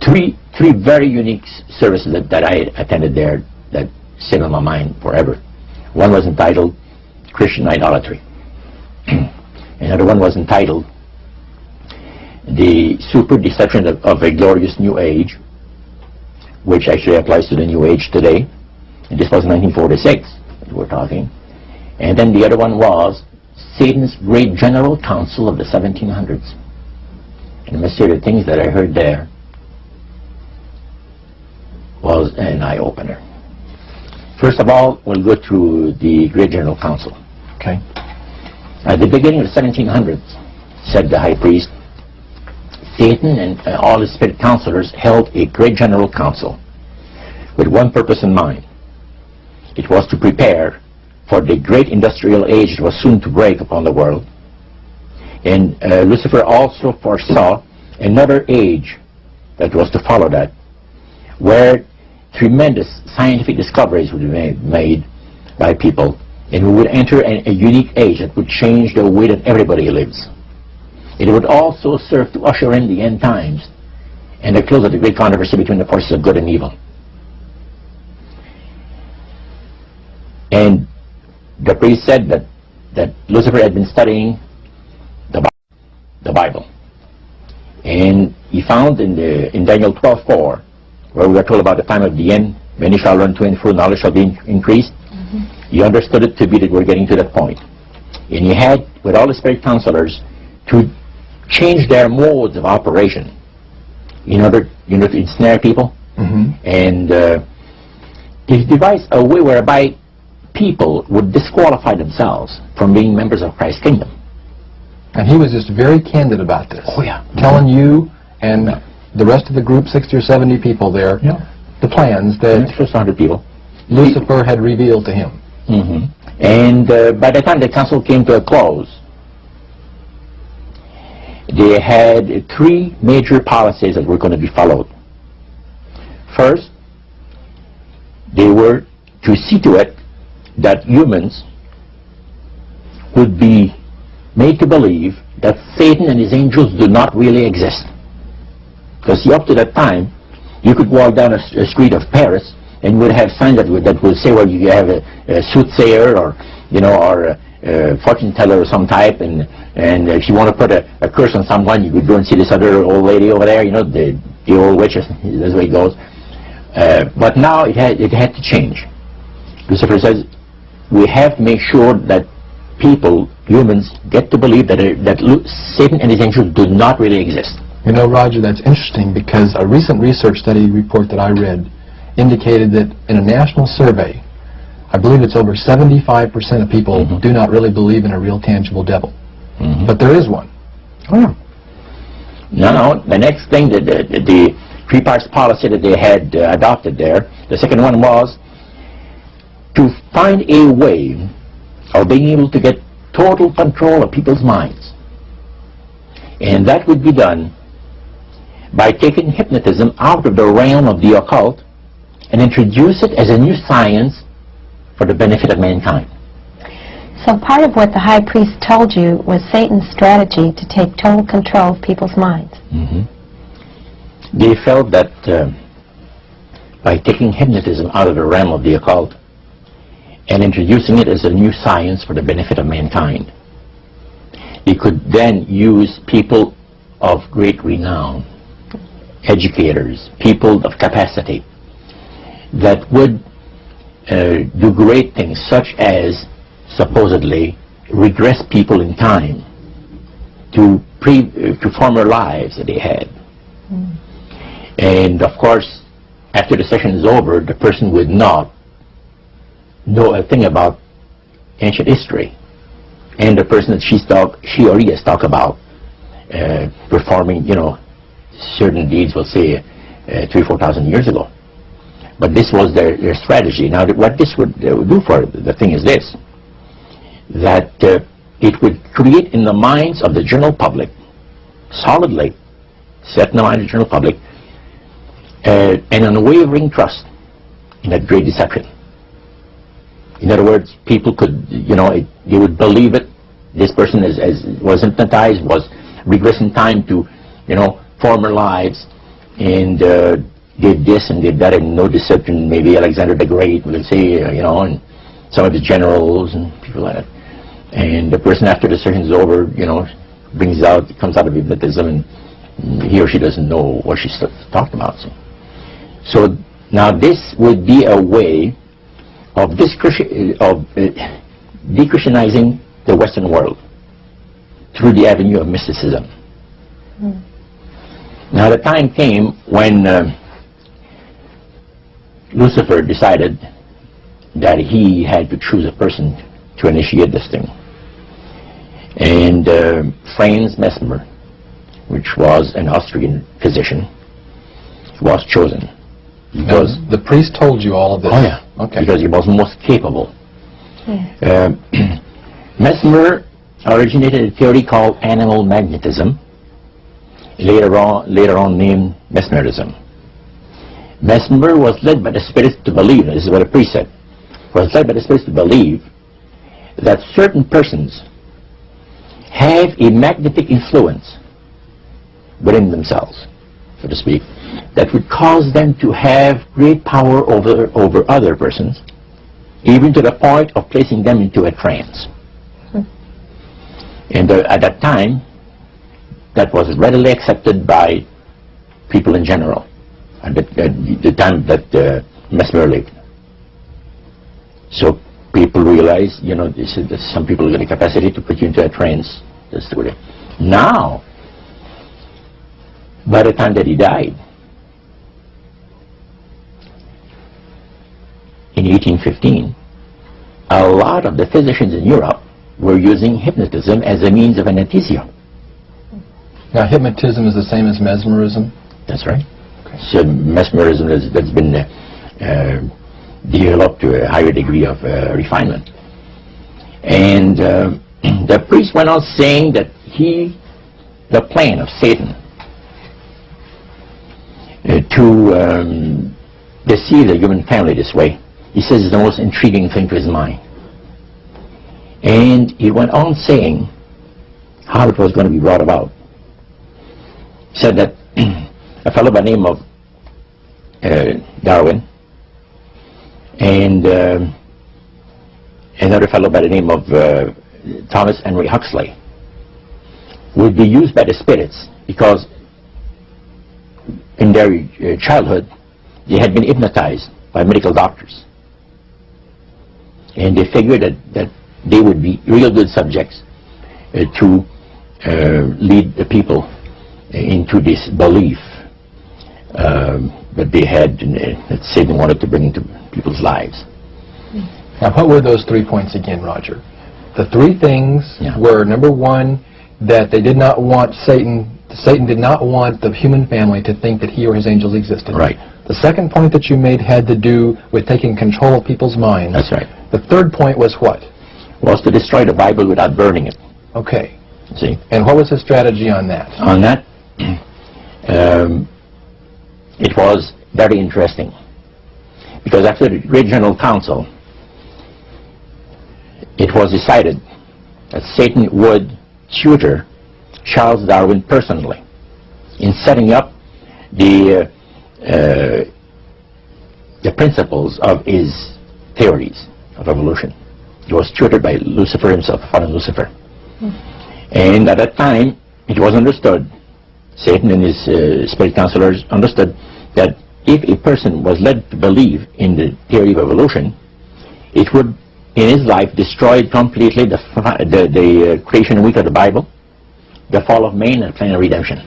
Speaker 1: three very unique services that I attended there that stayed on my mind forever. One was entitled Christian Idolatry. Another one was entitled The Super Deception of a Glorious New Age, which actually applies to the New Age today. And this was 1946 that we're talking. And then the other one was Satan's Great General Council of the 1700s. And I must say the things that I heard there was an eye-opener. First of all, we'll go through the Great General Council.
Speaker 3: Okay.
Speaker 1: At the beginning of the 1700s, said the high priest, Satan and all his spirit counselors held a Great General Council with one purpose in mind. It was to prepare for the great industrial age that was soon to break upon the world. And Lucifer also foresaw another age that was to follow that, where tremendous scientific discoveries would be made by people, and we would enter a unique age that would change the way that everybody lives. It would also serve to usher in the end times and the close of the great controversy between the forces of good and evil. And the priest said that Lucifer had been studying the Bible. And he found in Daniel 12:4, where we are told about the time of the end, many shall run to and full knowledge shall be increased. He understood it to be that we're getting to that point. And he had, with all the spirit counselors, to change their modes of operation in order, to ensnare people. And he devised a way whereby people would disqualify themselves from being members of Christ's kingdom.
Speaker 3: And he was just very candid about this.
Speaker 1: Oh, yeah.
Speaker 3: Telling you and the rest of the group, 60 or 70 people there, the plans that
Speaker 1: Just 100 people.
Speaker 3: Lucifer had revealed to him.
Speaker 1: And by the time the council came to a close, they had three major policies that were going to be followed. First, they were to see to it that humans would be made to believe that Satan and his angels do not really exist. Because up to that time, you could walk down a street of Paris and you would have signs that would say, well, you have a soothsayer or a fortune teller of some type, and if you want to put a curse on someone, you could go and see this other old lady over there, the old witches. That's the way it goes. But now it had to change. Lucifer says we have to make sure that people, humans, get to believe that Satan and his angels do not really exist.
Speaker 3: Roger, that's interesting because a recent research study report that I read indicated that in a national survey, I believe it's over 75% of people do not really believe in a real tangible devil. But there is one.
Speaker 1: No, the next thing, the three-parts policy that they had adopted there, the second one was to find a way of being able to get total control of people's minds. And that would be done by taking hypnotism out of the realm of the occult and introduce it as a new science for the benefit of mankind.
Speaker 4: So part of what the high priest told you was Satan's strategy to take total control of people's minds.
Speaker 1: They felt that by taking hypnotism out of the realm of the occult and introducing it as a new science for the benefit of mankind, they could then use people of great renown, educators, people of capacity, that would do great things, such as supposedly regress people in time to former lives that they had. And of course, after the session is over, the person would not know a thing about ancient history, and the person that she or he has talked about performing, certain deeds, we'll say 3,000 or 4,000 years ago. But this was their strategy. Now, what this would do for the thing is this, that it would create in the minds of the general public, solidly set in the mind of the general public, an unwavering trust in that great deception. In other words, people could, they would believe it. This person was hypnotized, was regressing time to, former lives, and did this and did that, and no deception. Maybe Alexander the Great, we'll say, and some of the generals and people like that. And the person, after the session is over, comes out of hypnotism, and he or she doesn't know what she's talking about. So now this would be a way of de-Christianizing the Western world through the avenue of mysticism. Now the time came when Lucifer decided that he had to choose a person to initiate this thing. And Franz Mesmer, which was an Austrian physician, was chosen. Because
Speaker 3: the priest told you all of this?
Speaker 1: Oh yeah,
Speaker 3: okay.
Speaker 1: Because he was most capable. Mesmer originated a theory called animal magnetism, later on named mesmerism. Mesmer was led by the spirits to believe, this is what the priest said, was led by the Spirit to believe that certain persons have a magnetic influence within themselves, so to speak, that would cause them to have great power over other persons, even to the point of placing them into a trance. And at that time, that was readily accepted by people in general, at the time that Mesmer lived. So people realized, you know, some people got the capacity to put you into a trance. That's the way. Now, by the time that he died, in 1815, a lot of the physicians in Europe were using hypnotism as a means of anesthesia.
Speaker 3: Now, hypnotism is the same as mesmerism?
Speaker 1: That's right. Okay. So mesmerism that's been developed to a higher degree of refinement. And the priest went on saying that the plan of Satan to deceive the human family this way, he says, is the most intriguing thing to his mind. And he went on saying how it was going to be brought about. He said that a fellow by the name of Darwin and another fellow by the name of Thomas Henry Huxley would be used by the spirits because in their childhood they had been hypnotized by medical doctors, and they figured that they would be real good subjects to lead the people into this belief that they had, that Satan wanted to bring into people's lives.
Speaker 3: Now, what were those 3 points again, Roger? The 3 things were, number 1, that they did not want Satan did not want the human family to think that he or his angels existed.
Speaker 1: Right.
Speaker 3: The second point that you made had to do with taking control of people's minds.
Speaker 1: That's right.
Speaker 3: The third point was what?
Speaker 1: Was to destroy the Bible without burning it.
Speaker 3: Okay.
Speaker 1: See?
Speaker 3: And what was his strategy on that?
Speaker 1: On that, it was very interesting. Because after the Great General Council, it was decided that Satan would tutor Charles Darwin personally in setting up the principles of his theories of evolution. He was tutored by Lucifer himself, fallen Lucifer. And at that time, it was understood, Satan and his spirit counselors understood, that if a person was led to believe in the theory of evolution, it would, in his life, destroy completely the creation week of the Bible, the fall of man, and the plan of redemption.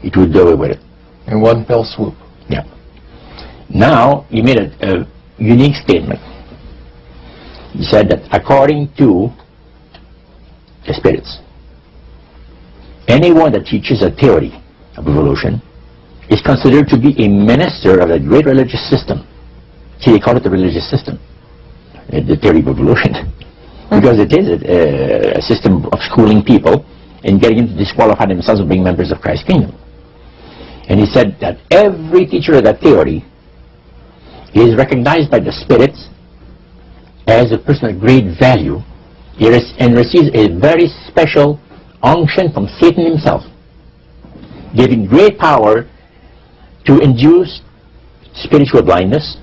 Speaker 1: It would do away with it.
Speaker 3: In one fell swoop.
Speaker 1: Yeah. Now, he made a unique statement. He said that according to the spirits, anyone that teaches a theory of evolution is considered to be a minister of a great religious system. See, they call it the religious system, the theory of evolution, because it is a system of schooling people and getting them to disqualify themselves from being members of Christ's kingdom. And he said that every teacher of that theory is recognized by the spirits as a person of great value and receives a very special unction from Satan himself, giving great power to induce spiritual blindness,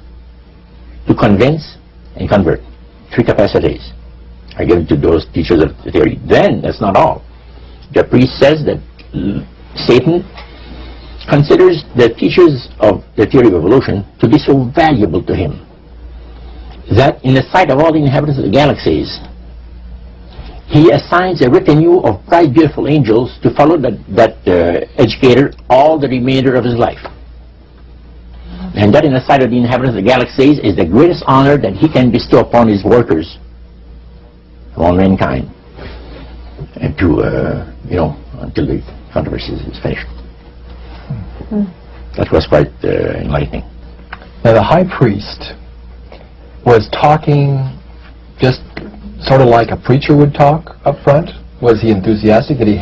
Speaker 1: to convince and convert. 3 capacities are given to those teachers of the theory. Then, that's not all. The priest says that Satan considers the teachers of the theory of evolution to be so valuable to him that in the sight of all the inhabitants of the galaxies, he assigns a retinue of bright, beautiful angels to follow that educator all the remainder of his life. And that in the sight of the inhabitants of the galaxies is the greatest honor that he can bestow upon his workers, upon mankind, and to, until the controversy is finished. That was quite enlightening.
Speaker 3: Now, the high priest was talking just sort of like a preacher would talk up front. Was he enthusiastic? Did he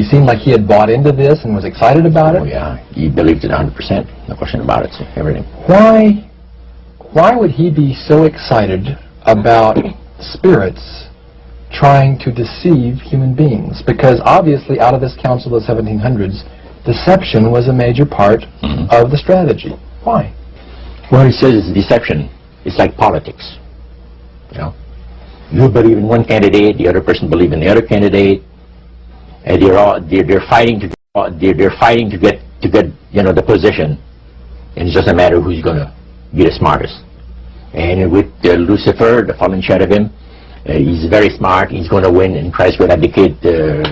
Speaker 3: seem like he had bought into this and was excited about it?
Speaker 1: Oh yeah, he believed it 100%, no question about it, so everything.
Speaker 3: Why would he be so excited about spirits trying to deceive human beings? Because obviously out of this council of the 1700s, deception was a major part of the strategy. Why?
Speaker 1: Well, he says deception is like politics. You know, you believe in one candidate, the other person believes in the other candidate, and they're fighting to get the position, and it's just a matter of who's going to be the smartest. And with Lucifer, the fallen shadow of him, he's very smart. He's going to win, and Christ will abdicate the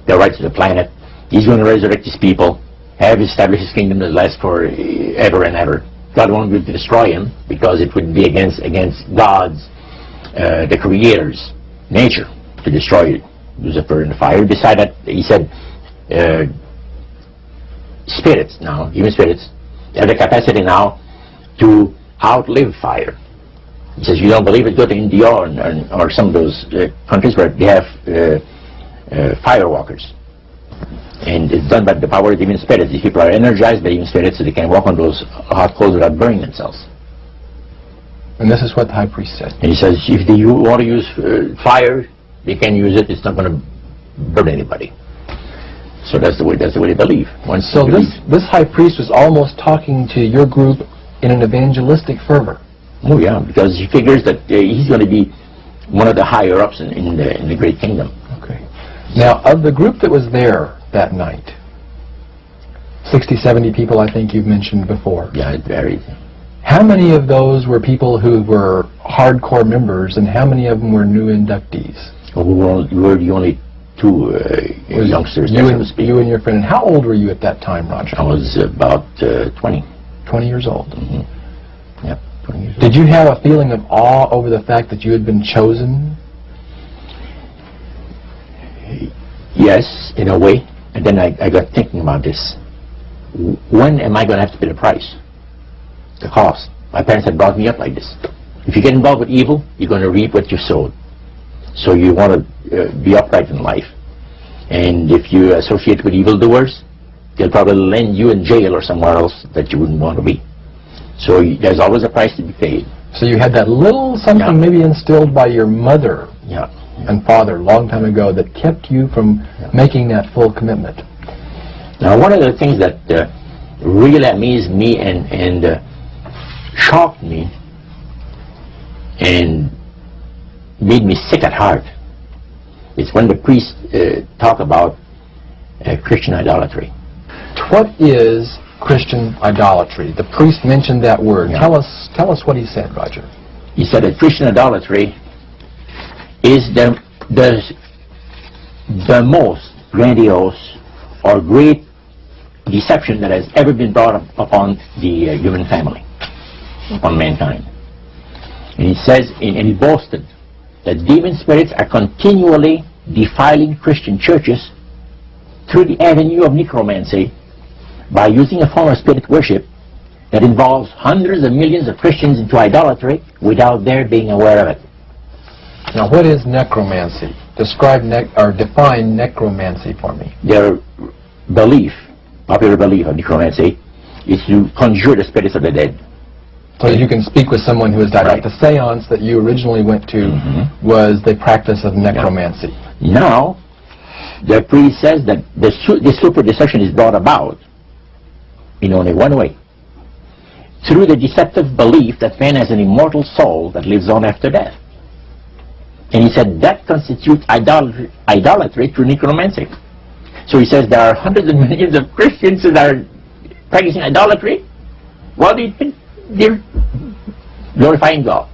Speaker 1: rights of the planet. He's going to resurrect his people, have established his kingdom that lasts for ever and ever. God won't be able to destroy him because it would be against God's, the Creator's nature to destroy Lucifer in the fire. He said, spirits now, even spirits, have the capacity now to outlive fire. He says, you don't believe it, go to India or some of those countries where they have firewalkers. And it's done by the power of the demon spirits. These people are energized by demon spirits, so they can walk on those hot coals without burning themselves.
Speaker 3: And this is what the high priest said.
Speaker 1: And he says, if they want to use fire, they can use it. It's not going to burn anybody. So that's the way they believe.
Speaker 3: So this high priest was almost talking to your group in an evangelistic fervor.
Speaker 1: Oh yeah, because he figures that he's going to be one of the higher ups in the great kingdom.
Speaker 3: Okay. Now, of the group that was there that night, 60, 70 people, I think you've mentioned before.
Speaker 1: Yeah, it varied.
Speaker 3: How many of those were people who were hardcore members, and how many of them were new inductees?
Speaker 1: Well, we were the only two youngsters.
Speaker 3: You and your friend. And how old were you at that time, Roger?
Speaker 1: I was about 20.
Speaker 3: 20 years old.
Speaker 1: Mm-hmm. Yep, 20 years old.
Speaker 3: Did you have a feeling of awe over the fact that you had been chosen?
Speaker 1: Yes, in a way. And then I got thinking about this. When am I going to have to pay the price? The cost. My parents had brought me up like this. If you get involved with evil, you're going to reap what you sowed. So you want to be upright in life. And if you associate with evildoers, they'll probably land you in jail or somewhere else that you wouldn't want to be. So there's always a price to be paid.
Speaker 3: So you had that little something maybe instilled by your mother and father a long time ago that kept you from making that full commitment.
Speaker 1: Now, one of the things that really amazed me and shocked me and made me sick at heart is when the priests talk about Christian idolatry.
Speaker 3: What is Christian idolatry? The priest mentioned that word. Tell us what he said, Roger.
Speaker 1: He said that Christian idolatry is the most grandiose or great deception that has ever been brought upon the human family, upon mankind. And he says, and he boasted that demon spirits are continually defiling Christian churches through the avenue of necromancy by using a form of spirit worship that involves hundreds of millions of Christians into idolatry without their being aware of it.
Speaker 3: Now, what is necromancy? Define necromancy for me.
Speaker 1: Their belief, popular belief of necromancy, is to conjure the spirits of the dead.
Speaker 3: So you can speak with someone who has died. Right. Like the seance that you originally went to was the practice of necromancy.
Speaker 1: Now, the priest says that the super deception is brought about in only one way. Through the deceptive belief that man has an immortal soul that lives on after death. And he said that constitutes idolatry through necromancy. So he says there are hundreds of millions of Christians that are practicing idolatry. Well, they're glorifying God.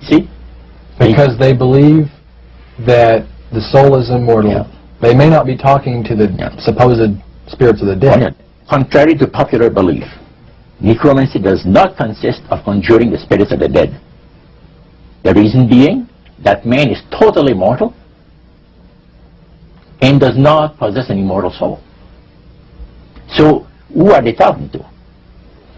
Speaker 1: See?
Speaker 3: Because they believe that the soul is immortal. Yeah. They may not be talking to the supposed spirits of the dead.
Speaker 1: Contrary to popular belief, necromancy does not consist of conjuring the spirits of the dead. The reason being that man is totally mortal and does not possess an immortal soul. So, who are they talking to?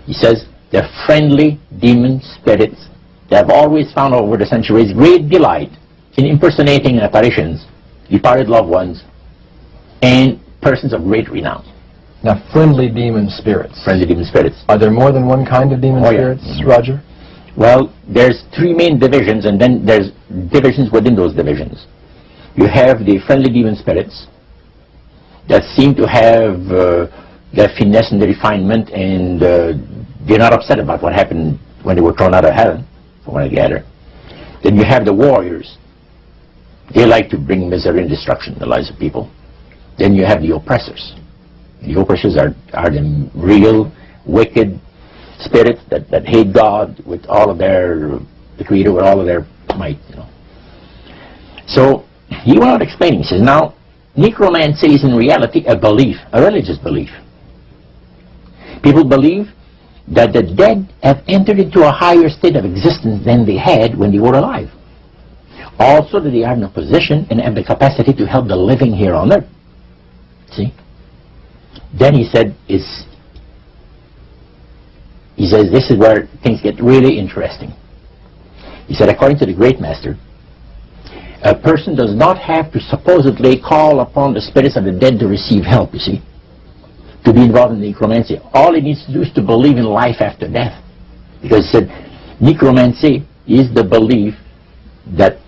Speaker 1: He says, they're friendly demon spirits that have always found over the centuries great delight in impersonating in apparitions departed loved ones and persons of great renown.
Speaker 3: Now, friendly demon spirits.
Speaker 1: Friendly demon spirits.
Speaker 3: Are there more than one kind of demon spirits, Roger?
Speaker 1: Well, there's three main divisions, and then there's divisions within those divisions. You have the friendly demon spirits that seem to have their finesse and their refinement, and they're not upset about what happened when they were thrown out of heaven, from what I gather. Then you have the warriors. They like to bring misery and destruction in the lives of people. Then you have the oppressors. The oppressors are the real wicked spirits that hate God with all of the Creator with all of their might, you know. So he went on explaining. He says, now, necromancy is in reality a belief, a religious belief. People believe that the dead have entered into a higher state of existence than they had when they were alive. Also that they are in a position and have the capacity to help the living here on earth. See? Then he said, he says this is where things get really interesting. He said, according to the great master, a person does not have to supposedly call upon the spirits of the dead to receive help, you see, to be involved in necromancy. All he needs to do is to believe in life after death. Because he said, necromancy is the belief that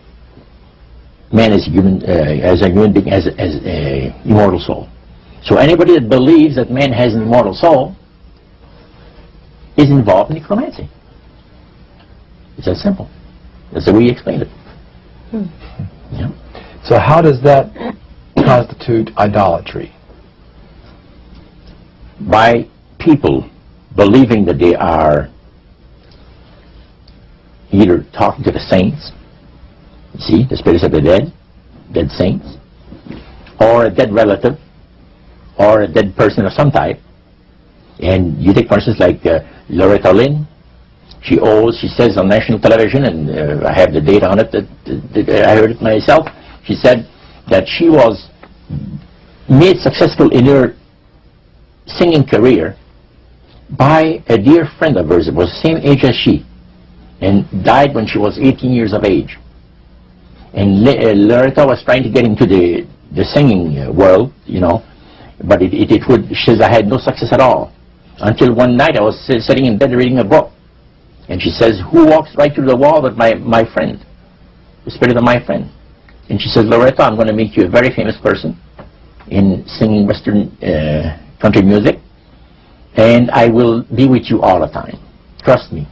Speaker 1: man is human, as a human being, as a immortal soul. So anybody that believes that man has an immortal soul is involved in necromancy. It's that simple. That's the way he explained it. Yeah.
Speaker 3: So how does that constitute idolatry?
Speaker 1: By people believing that they are either talking to the saints, see, the spirits of the dead saints, or a dead relative, or a dead person of some type. And you take, for instance, like Loretta Lynn. She says on national television, and I have the data on it, that I heard it myself. She said that she was made successful in her singing career by a dear friend of hers that was the same age as she, and died when she was 18 years of age. And Loretta was trying to get into the singing world, you know, but she says, I had no success at all. Until one night I was sitting in bed reading a book. And she says, who walks right through the wall but my friend, the spirit of my friend? And she says, Loretta, I'm going to make you a very famous person in singing Western country music, and I will be with you all the time. Trust me.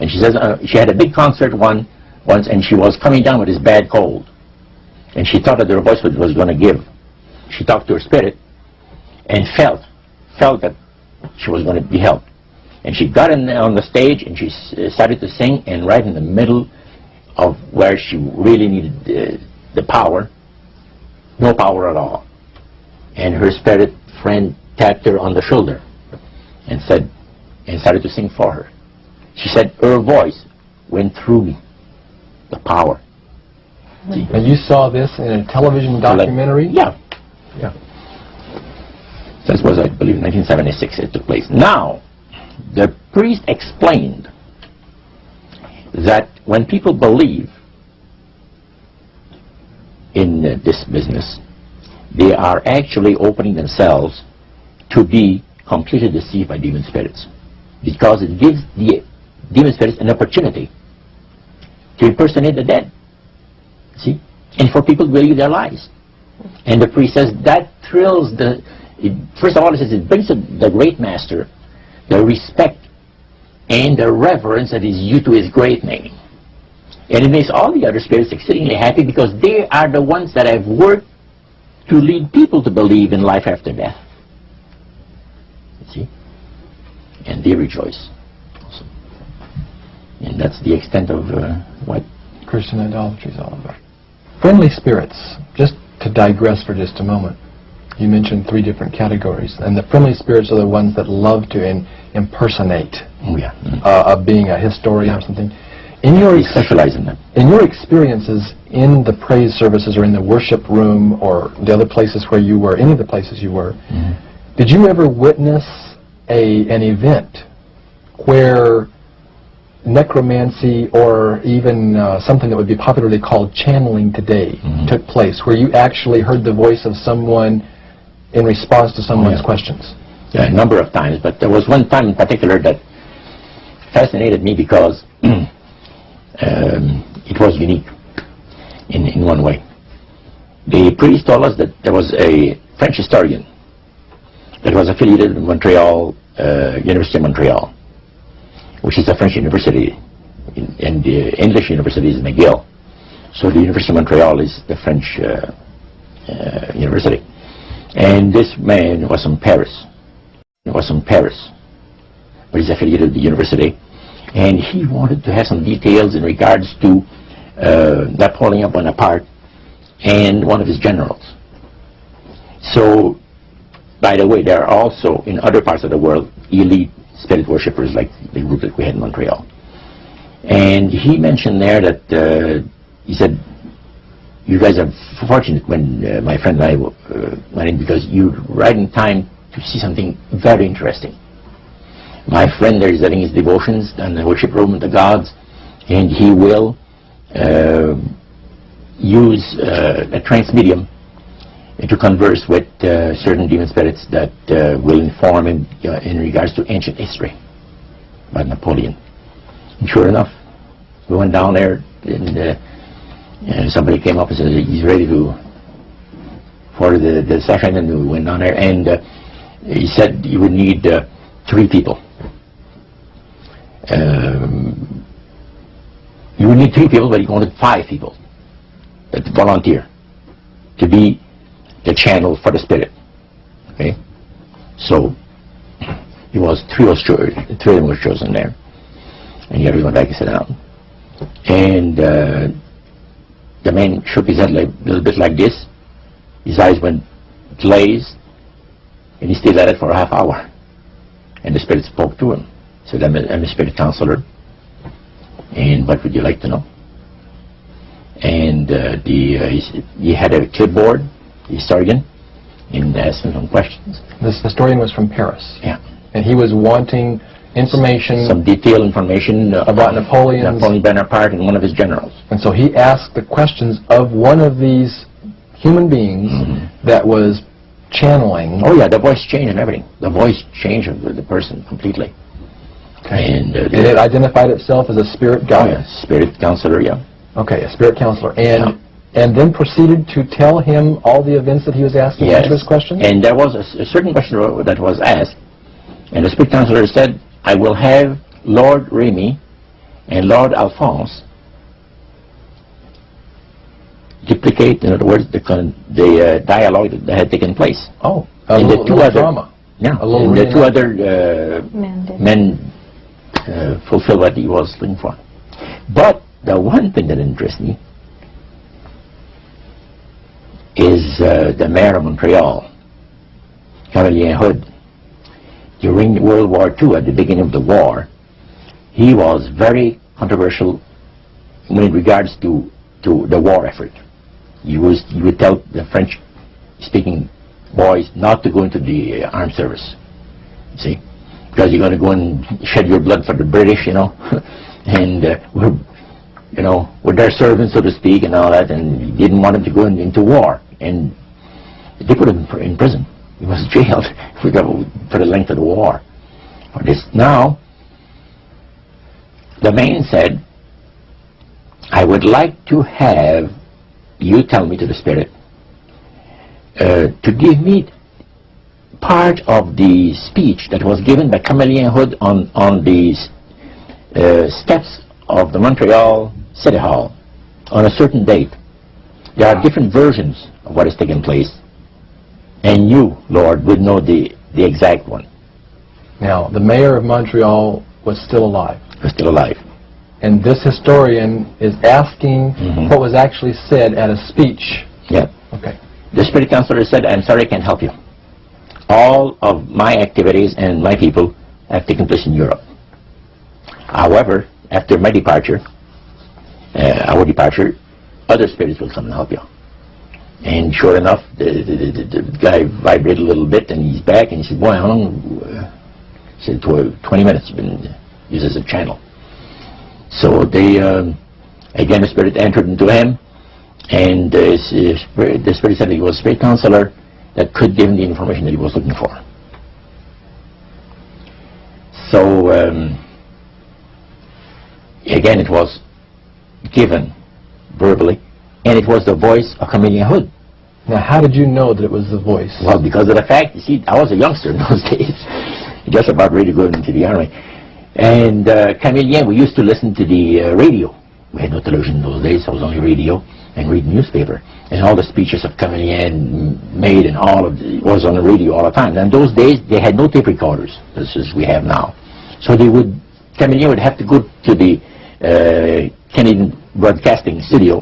Speaker 1: And she says, she had a big concert once, and she was coming down with this bad cold. And she thought that her voice was going to give. She talked to her spirit and felt that she was going to be helped. And she got on the stage and she started to sing, and right in the middle of where she really needed the power, no power at all. And her spirit friend tapped her on the shoulder and started to sing for her. She said her voice went through me, the power.
Speaker 3: And you saw this in a television documentary?
Speaker 1: Yeah. This was, I believe, in 1976 it took place. Now, the priest explained that when people believe in this business, they are actually opening themselves to be completely deceived by demon spirits, because it gives the demon spirits an opportunity to impersonate the dead, see, and for people to believe their lies. And the priest says that thrills first of all, it says it brings the great master the respect and the reverence that is due to his great name. And it makes all the other spirits exceedingly happy, because they are the ones that have worked to lead people to believe in life after death. You see? And they rejoice also. And that's the extent of what
Speaker 3: Christian idolatry is all about. Friendly spirits, just to digress for just a moment. You mentioned 3 different categories, and the friendly spirits are the ones that love to impersonate a being, a historian or something.
Speaker 1: We specialize in that.
Speaker 3: In your experiences in the praise services or in the worship room or the other places where you were, any of the places you were, did you ever witness an event where necromancy or even something that would be popularly called channeling today took place, where you actually heard the voice of someone in response to someone's questions?
Speaker 1: Yeah, a number of times, but there was one time in particular that fascinated me because it was unique in one way. The priest told us that there was a French historian that was affiliated with Montreal, University of Montreal, which is a French university, and the English university is McGill. So the University of Montreal is the French university. And this man was from Paris. He was from Paris, but he's affiliated with the university. And he wanted to have some details in regards to Napoleon Bonaparte and one of his generals. So, by the way, there are also in other parts of the world elite spirit worshippers like the group that we had in Montreal. And he mentioned there that he said, you guys are fortunate when my friend and I went in, because you're right in time to see something very interesting. My friend there is having his devotions and the worship room of the gods, and he will use a trance medium to converse with certain demon spirits that will inform him in regards to ancient history by Napoleon. And sure enough, we went down there, and somebody came up and said he's ready for the session, and we went down there, and he said you would need 3 people. You would need 3 people, but he wanted 5 people that volunteer to be the channel for the spirit. Okay, so he was 3 of them were chosen there, and he had to go back and sit down. And the man shook his head like, a little bit like this. His eyes went glazed, and he stayed at it for a half hour. And the spirit spoke to him. Said, I'm a spirit counselor, and what would you like to know? And he had a clipboard, the historian, and asked him some questions.
Speaker 3: This historian was from Paris.
Speaker 1: Yeah.
Speaker 3: And he was wanting information,
Speaker 1: some detailed information
Speaker 3: about Napoleon
Speaker 1: Bonaparte and one of his generals.
Speaker 3: And so he asked the questions of one of these human beings that was channeling.
Speaker 1: Oh yeah, the voice changed and everything. The voice changed of the person completely.
Speaker 3: Okay.
Speaker 1: And
Speaker 3: it identified itself as a spirit guide.
Speaker 1: Oh, yeah, spirit counselor, yeah.
Speaker 3: Okay, a spirit counselor. And then proceeded to tell him all the events that he was asking,
Speaker 1: yes.
Speaker 3: Answer his questions?
Speaker 1: And there was a certain question that was asked, and the spirit counselor said, I will have Lord Remy and Lord Alphonse duplicate, in other words, the dialogue that had taken place.
Speaker 3: Oh,
Speaker 1: and
Speaker 3: the 2 other drama.
Speaker 1: Yeah,
Speaker 3: and
Speaker 1: the 2 other men fulfilled what he was looking for. But the one thing that interests me is the mayor of Montreal, Cavalier Hood. During World War II, at the beginning of the war, he was very controversial in regards to the war effort. He would tell the French-speaking boys not to go into the armed service, you see, because you're going to go and shed your blood for the British, you know, and we're their servants, so to speak, and all that, and he didn't want him to go into war, and they put him in prison. He was jailed for the length of the war for this. Now, the man said, I would like to have you tell me to the spirit to give me part of the speech that was given by Camillien Hood on the steps of the Montreal City Hall on a certain date. There are different versions of what has taken place, and you, Lord, would know the exact one.
Speaker 3: Now, the mayor of Montreal was still alive.
Speaker 1: Was still alive.
Speaker 3: And this historian is asking what was actually said at a speech.
Speaker 1: Yeah.
Speaker 3: Okay.
Speaker 1: The spirit counselor said, I'm sorry, I can't help you. All of my activities and my people have taken place in Europe. However, after my departure, our departure, other spirits will come and help you. And sure enough, the guy vibrated a little bit, and he's back, and he said, boy, how long? He said, 20 minutes, you've been used as a channel. So they, again, the spirit entered into him, and the spirit said he was a spirit counselor, that could give him the information that he was looking for. So, again, it was given verbally, and it was the voice of Chameleon Hood.
Speaker 3: Now, how did you know that it was the voice?
Speaker 1: Well, because of the fact, you see, I was a youngster in those days, just about ready to go into the army. And Chameleon, we used to listen to the radio. We had no television in those days, so it was only radio, and read newspaper. And all the speeches of Chameleon made and all of it was on the radio all the time. And in those days, they had no tape recorders, as we have now. So Chameleon would have to go to the Canadian Broadcasting Studio,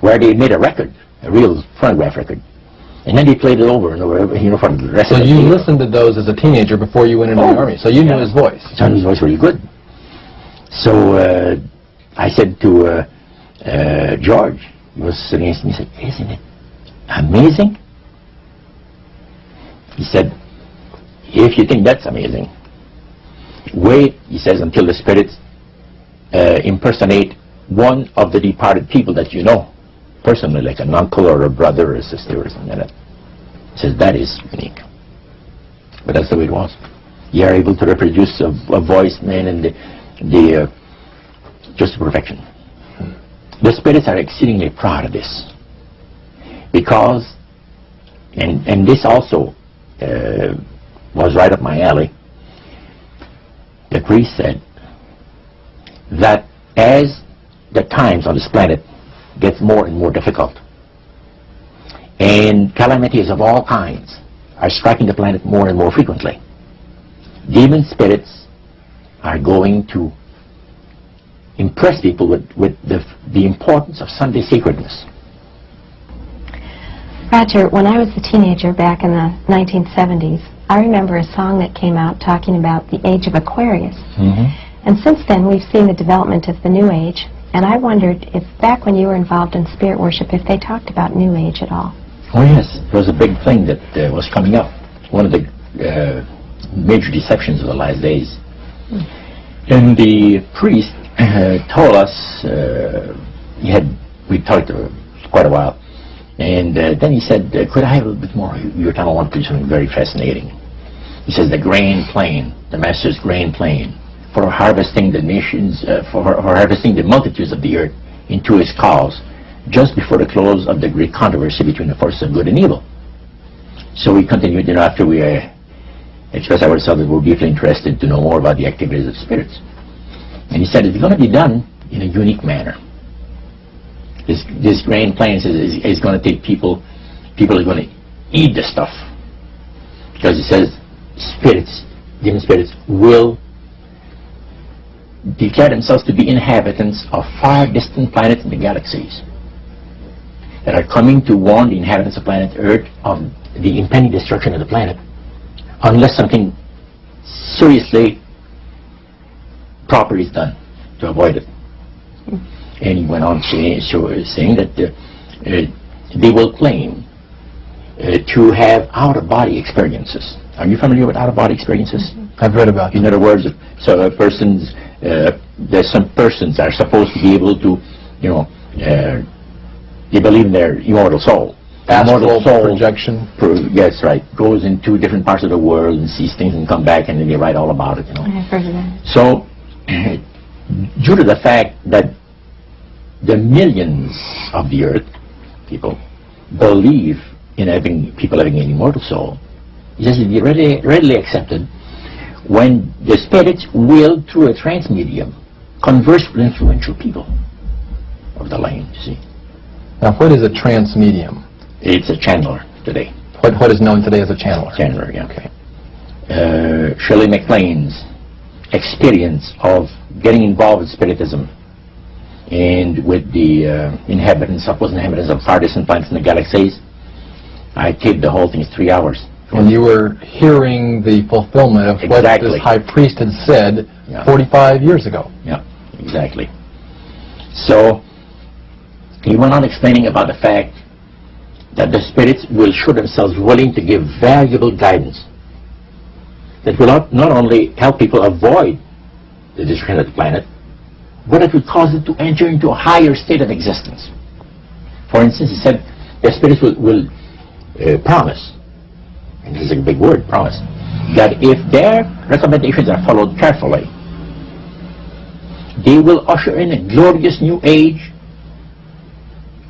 Speaker 1: where they made a record, a real phonograph record. And then they played it over and over, for the rest of the day.
Speaker 3: So you listened to those as a teenager before you went into the army, so you knew his voice.
Speaker 1: So I knew his voice really good. So I said to George, he was sitting next to me, he said, "Isn't it amazing?" He said, "If you think that's amazing, wait," he says, "until the spirits impersonate one of the departed people that you know, personally, like an uncle or a brother or a sister or something like that." He says, "That is unique." But that's the way it was. You are able to reproduce a voice, man, and just to perfection. The spirits are exceedingly proud of this, because, and this also was right up my alley. The priest said that as the times on this planet gets more and more difficult, and calamities of all kinds are striking the planet more and more frequently, demon spirits are going to impress people with the importance of Sunday sacredness.
Speaker 4: Roger, when I was a teenager back in the 1970s, I remember a song that came out talking about the age of Aquarius. And since then, we've seen the development of the New Age, and I wondered if back when you were involved in spirit worship, if they talked about New Age at all.
Speaker 1: Oh yes, it was a big thing that was coming up. One of the major deceptions of the last days. And the priest told us, we talked quite a while, and then he said, "Could I have a little bit more? Your time I want to do something very fascinating." He says, "The grain plain, the master's grain plain, for harvesting the nations, for harvesting the multitudes of the earth into his cause, just before the close of the great controversy between the forces of good and evil." So we continued, after we expressed ourselves that we're deeply interested to know more about the activities of spirits. And he said, it's going to be done in a unique manner. This grain plain is going to take people are going to eat the stuff. Because he says, demon spirits will declare themselves to be inhabitants of far distant planets in the galaxies that are coming to warn the inhabitants of planet Earth of the impending destruction of the planet, unless something seriously proper is done to avoid it. And he went on saying that they will claim to have out-of-body experiences. Are you familiar with out-of-body experiences?
Speaker 3: I've read about it.
Speaker 1: In other words, so there's some persons are supposed to be able to, they believe in their immortal soul.
Speaker 3: Astral projection.
Speaker 1: Yes, right. Goes into different parts of the world and sees things and come back, and then they write all about it.
Speaker 4: I've heard of that.
Speaker 1: So, due to the fact that the millions of the earth, people, believe in people having an immortal soul, it has to be readily accepted when the spirits will, through a trance medium, converse with influential people of the land, you see.
Speaker 3: Now, what is a trance medium?
Speaker 1: It's a channeler today.
Speaker 3: What is known today as a channeler?
Speaker 1: Channeler, yeah. Okay. Shirley MacLaine's experience of getting involved with spiritism and with the inhabitants of far distant planets in the galaxies, I taped the whole thing. It's 3 hours.
Speaker 3: And you were hearing the fulfillment of what this high priest had said 45 years ago.
Speaker 1: Yeah, exactly. So he went on explaining about the fact that the spirits will show themselves willing to give valuable guidance that will not only help people avoid the destruction of the planet, but it will cause them to enter into a higher state of existence. For instance, he said the spirits will promise and this is a big word, promise, that if their recommendations are followed carefully, they will usher in a glorious new age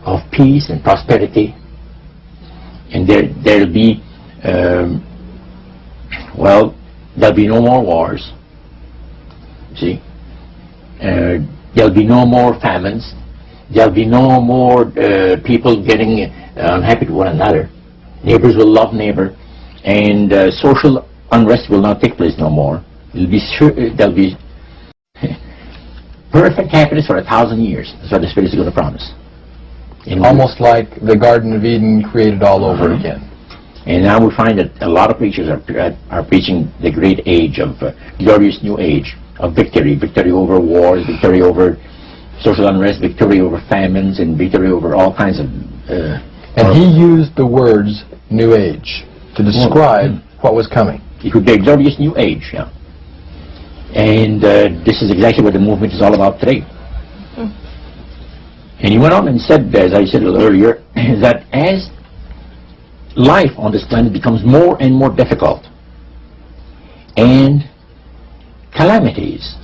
Speaker 1: of peace and prosperity, and there'll be, well, there'll be no more wars, see, there'll be no more famines, there'll be no more people getting unhappy to one another, neighbors will love neighbor, and social unrest will not take place no more. There'll be perfect happiness for 1,000 years. That's what the Spirit is going to promise.
Speaker 3: Almost like the Garden of Eden created all over again.
Speaker 1: And now we find that a lot of preachers are preaching the great age of glorious new age of victory, victory over wars, victory over social unrest, victory over famines, and victory over all kinds of...
Speaker 3: and he used the words new age to describe what was coming.
Speaker 1: It would be a glorious new age, yeah. And this is exactly what the movement is all about today. And he went on and said, as I said a little earlier, that as life on this planet becomes more and more difficult, and calamities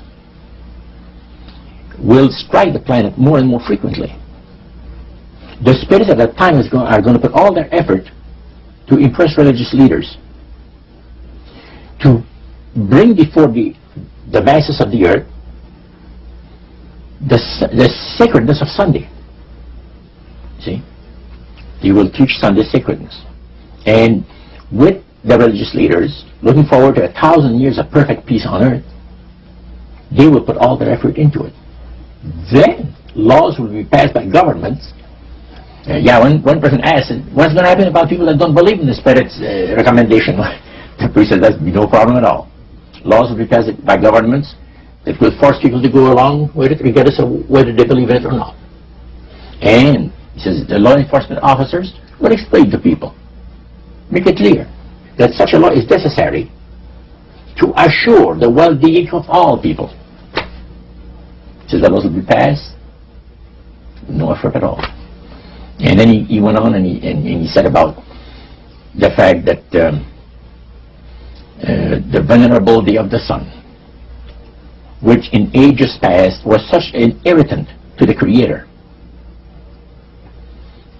Speaker 1: will strike the planet more and more frequently, the spirits at that time are going to put all their effort to impress religious leaders, to bring before the masses of the earth the sacredness of Sunday. See? They will teach Sunday sacredness. And with the religious leaders, looking forward to 1,000 years of perfect peace on earth, they will put all their effort into it. Then laws will be passed by governments. One person asked, what's going to happen about people that don't believe in the Spirit's recommendation? The priest said, there's no problem at all. Laws will be passed by governments that will force people to go along with it, regardless of whether they believe in it or not. And he says the law enforcement officers will explain to people, make it clear that such a law is necessary to assure the well-being of all people. He says the laws will be passed, no effort at all. And then he went on and he said about the fact that the vulnerability of the sun, which in ages past was such an irritant to the Creator.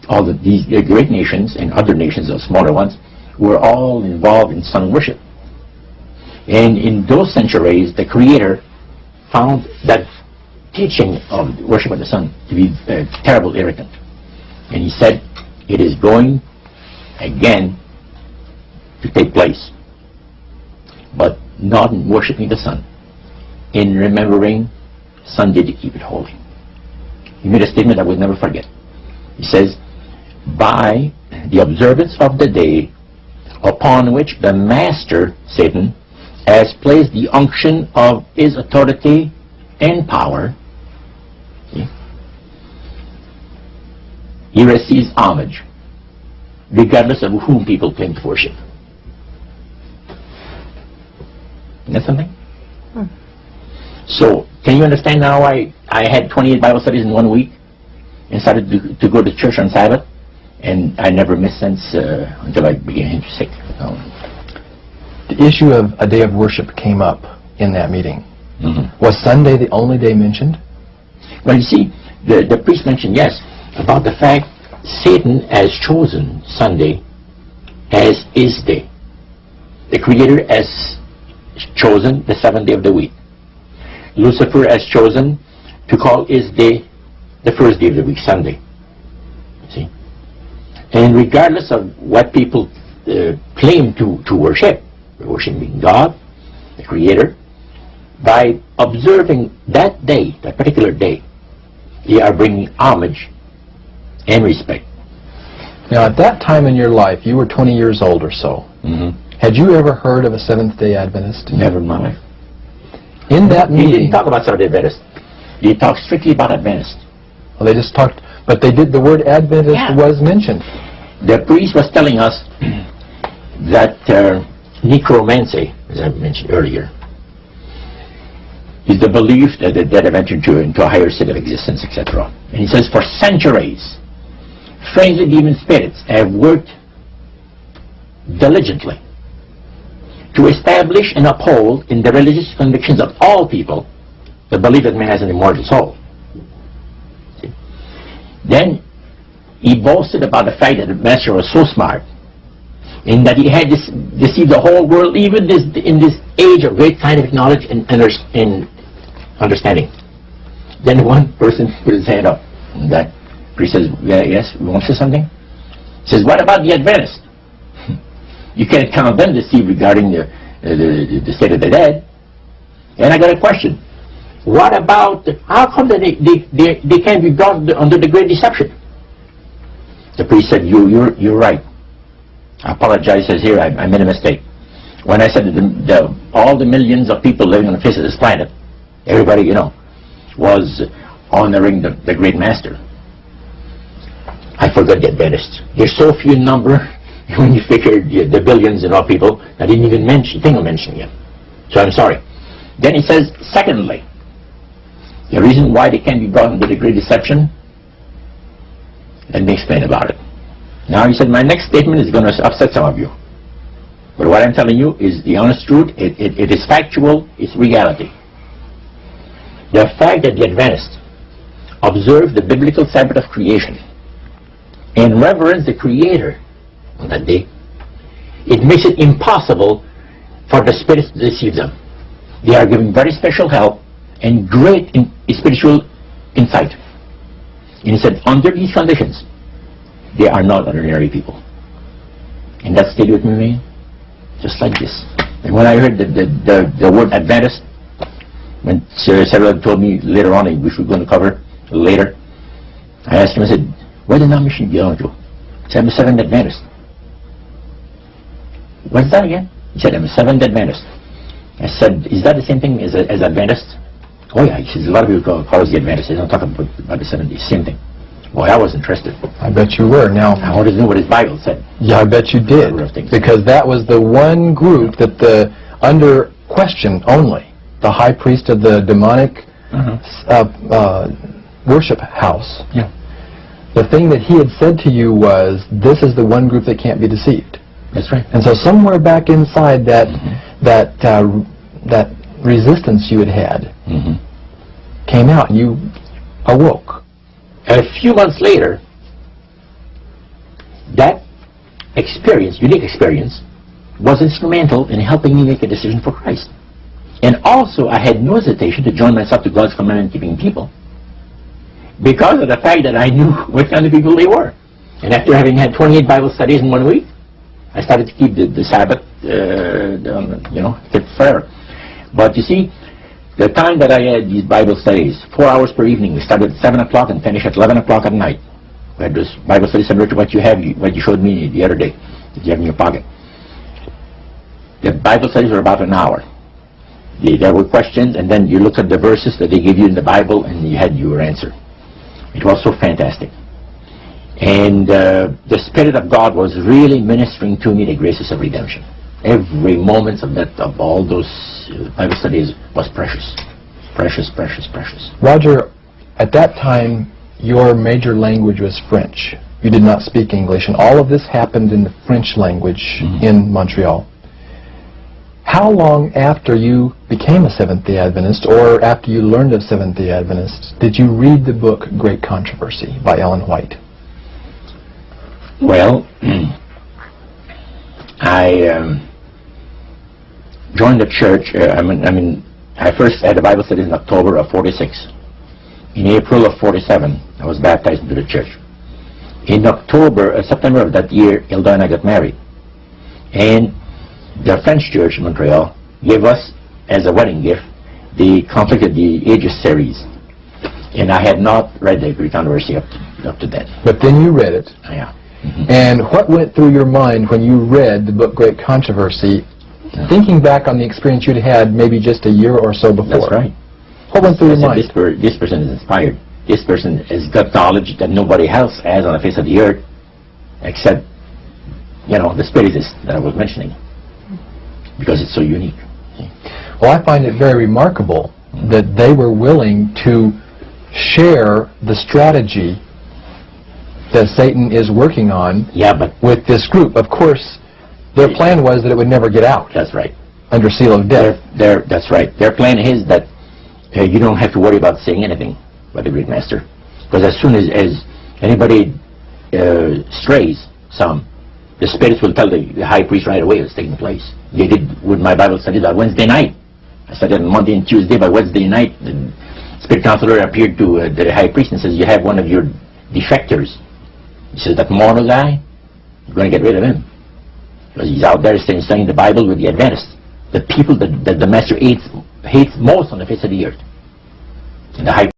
Speaker 1: All these great nations and other nations, of smaller ones, were all involved in sun worship. And in those centuries, the Creator found that teaching of worship of the sun to be a terrible irritant. And he said, it is going again to take place, but not in worshiping the sun, in remembering Sunday to keep it holy. He made a statement I will never forget. He says, by the observance of the day upon which the master, Satan, has placed the unction of his authority and power, he receives homage, regardless of whom people claim to worship. Isn't that something? So, can you understand now why I had 28 Bible studies in 1 week and started to go to church on Sabbath? And I never missed since until I began to sick.
Speaker 3: The issue of a day of worship came up in that meeting. Was Sunday the only day mentioned?
Speaker 1: Well, you see, the priest mentioned, yes, about the fact Satan has chosen Sunday as his day. The Creator has chosen the 7th day of the week. Lucifer has chosen to call his day the first day of the week, Sunday. See? And regardless of what people claim to worship, worshiping God, the Creator, by observing that day, that particular day, they are bringing homage and respect.
Speaker 3: Now, at that time in your life, you were 20 years old or so. Had you ever heard of a Seventh-day Adventist?
Speaker 1: Never in my life.
Speaker 3: In that meeting...
Speaker 1: He didn't talk about Seventh-day Adventist. He talked strictly about Adventist.
Speaker 3: Well, they just talked, but they did, the word Adventist was mentioned.
Speaker 1: The priest was telling us that necromancy, as I mentioned earlier, is the belief that the dead have entered into a higher state of existence, etc. And he says, for centuries, friendly demon spirits have worked diligently to establish and uphold in the religious convictions of all people the belief that man has an immortal soul. See? Then he boasted about the fact that the master was so smart, in that he had deceived the whole world, even in this age of great scientific knowledge and understanding. Then one person put his hand up, and that priest says, yes, you want to say something? He says, what about the Adventists? You can't count them deceived regarding the state of the dead. And I got a question. What about, how come that they can't be brought under the great deception? The priest said, you're right. I apologize, says here, I made a mistake. When I said that all the millions of people living on the face of this planet, everybody, you know, was honoring the great master. I forgot the Adventists. They're so few in number, when you figure the billions and all people, I didn't even think of mentioning them. So I'm sorry. Then he says, secondly, the reason why they can't be brought into the great deception, let me explain about it. Now he said, my next statement is going to upset some of you. But what I'm telling you is the honest truth. It is factual, it's reality. The fact that the Adventists observe the biblical Sabbath of creation and reverence the Creator on that day, it makes it impossible for the spirits to deceive them. They are given very special help and great spiritual insight. And he said, under these conditions, they are not ordinary people. And that stayed with me, just like this. And when I heard the word Adventist, when several told me later on, which we're going to cover later, I asked him, I said, what denomination do you belong to? He said, I'm a Seventh Adventist. What's that again? He said, I'm a Seventh Adventist. I said, is that the same thing as Adventist? Oh yeah, he says, a lot of people call us the Adventists. They don't talk about the 70s, same thing. Boy, I was interested.
Speaker 3: I bet you were. Now,
Speaker 1: I wanted to know what his Bible said.
Speaker 3: Yeah, I bet you did. Because that was the one group that under question only, the high priest of the demonic worship house.
Speaker 1: Yeah.
Speaker 3: The thing that he had said to you was, this is the one group that can't be deceived.
Speaker 1: That's right.
Speaker 3: And so somewhere back inside that that resistance you had came out, and you awoke.
Speaker 1: A few months later, that experience, unique experience, was instrumental in helping me make a decision for Christ. And also, I had no hesitation to join myself to God's commandment-keeping people because of the fact that I knew what kind of people they were. And after having had 28 Bible studies in 1 week, I started to keep the Sabbath, fit forever. But you see, the time that I had these Bible studies, 4 hours per evening, we started at 7 o'clock and finished at 11 o'clock at night. We had this Bible study similar to what you showed me the other day, that you have in your pocket. The Bible studies were about an hour. There were questions, and then you look at the verses that they give you in the Bible, and you had your answer. It was so fantastic. And the Spirit of God was really ministering to me the graces of redemption. Every moment of all those Bible studies was precious. Precious, precious, precious.
Speaker 3: Roger, at that time, your major language was French. You did not speak English, and all of this happened in the French language in Montreal. How long after you became a Seventh-day Adventist, or after you learned of Seventh-day Adventists, did you read the book Great Controversy by Ellen White?
Speaker 1: Well, I joined the church. I first had a Bible study in October of '46. In April of '47, I was baptized into the church. In September of that year, Hilda and I got married. And the French church in Montreal gave us, as a wedding gift, the Conflict of the Ages series. And I had not read the Great Controversy up to that.
Speaker 3: But then you read it.
Speaker 1: Yeah.
Speaker 3: And what went through your mind when you read the book Great Controversy, thinking back on the experience you'd had maybe just a year or so before?
Speaker 1: That's right.
Speaker 3: What went through your mind?
Speaker 1: This person is inspired. This person has got knowledge that nobody else has on the face of the earth, except, the spiritists that I was mentioning, because it's so unique.
Speaker 3: Well, I find it very remarkable that they were willing to share the strategy that Satan is working on with this group. Of course, their plan was that it would never get out.
Speaker 1: That's right.
Speaker 3: under seal of death.
Speaker 1: That's right. Their plan is that you don't have to worry about saying anything by the great master, because as soon as anybody strays some, the spirits will tell the high priest right away what's taking place. They did with my Bible studies on Wednesday night. I studied on Monday and Tuesday. By Wednesday night, the spirit counselor appeared to the high priest and says, "You have one of your defectors." He says, "That Mورنو guy, you're going to get rid of him, because he's out there studying the Bible with the Adventists, the people that the master hates most on the face of the earth." And the high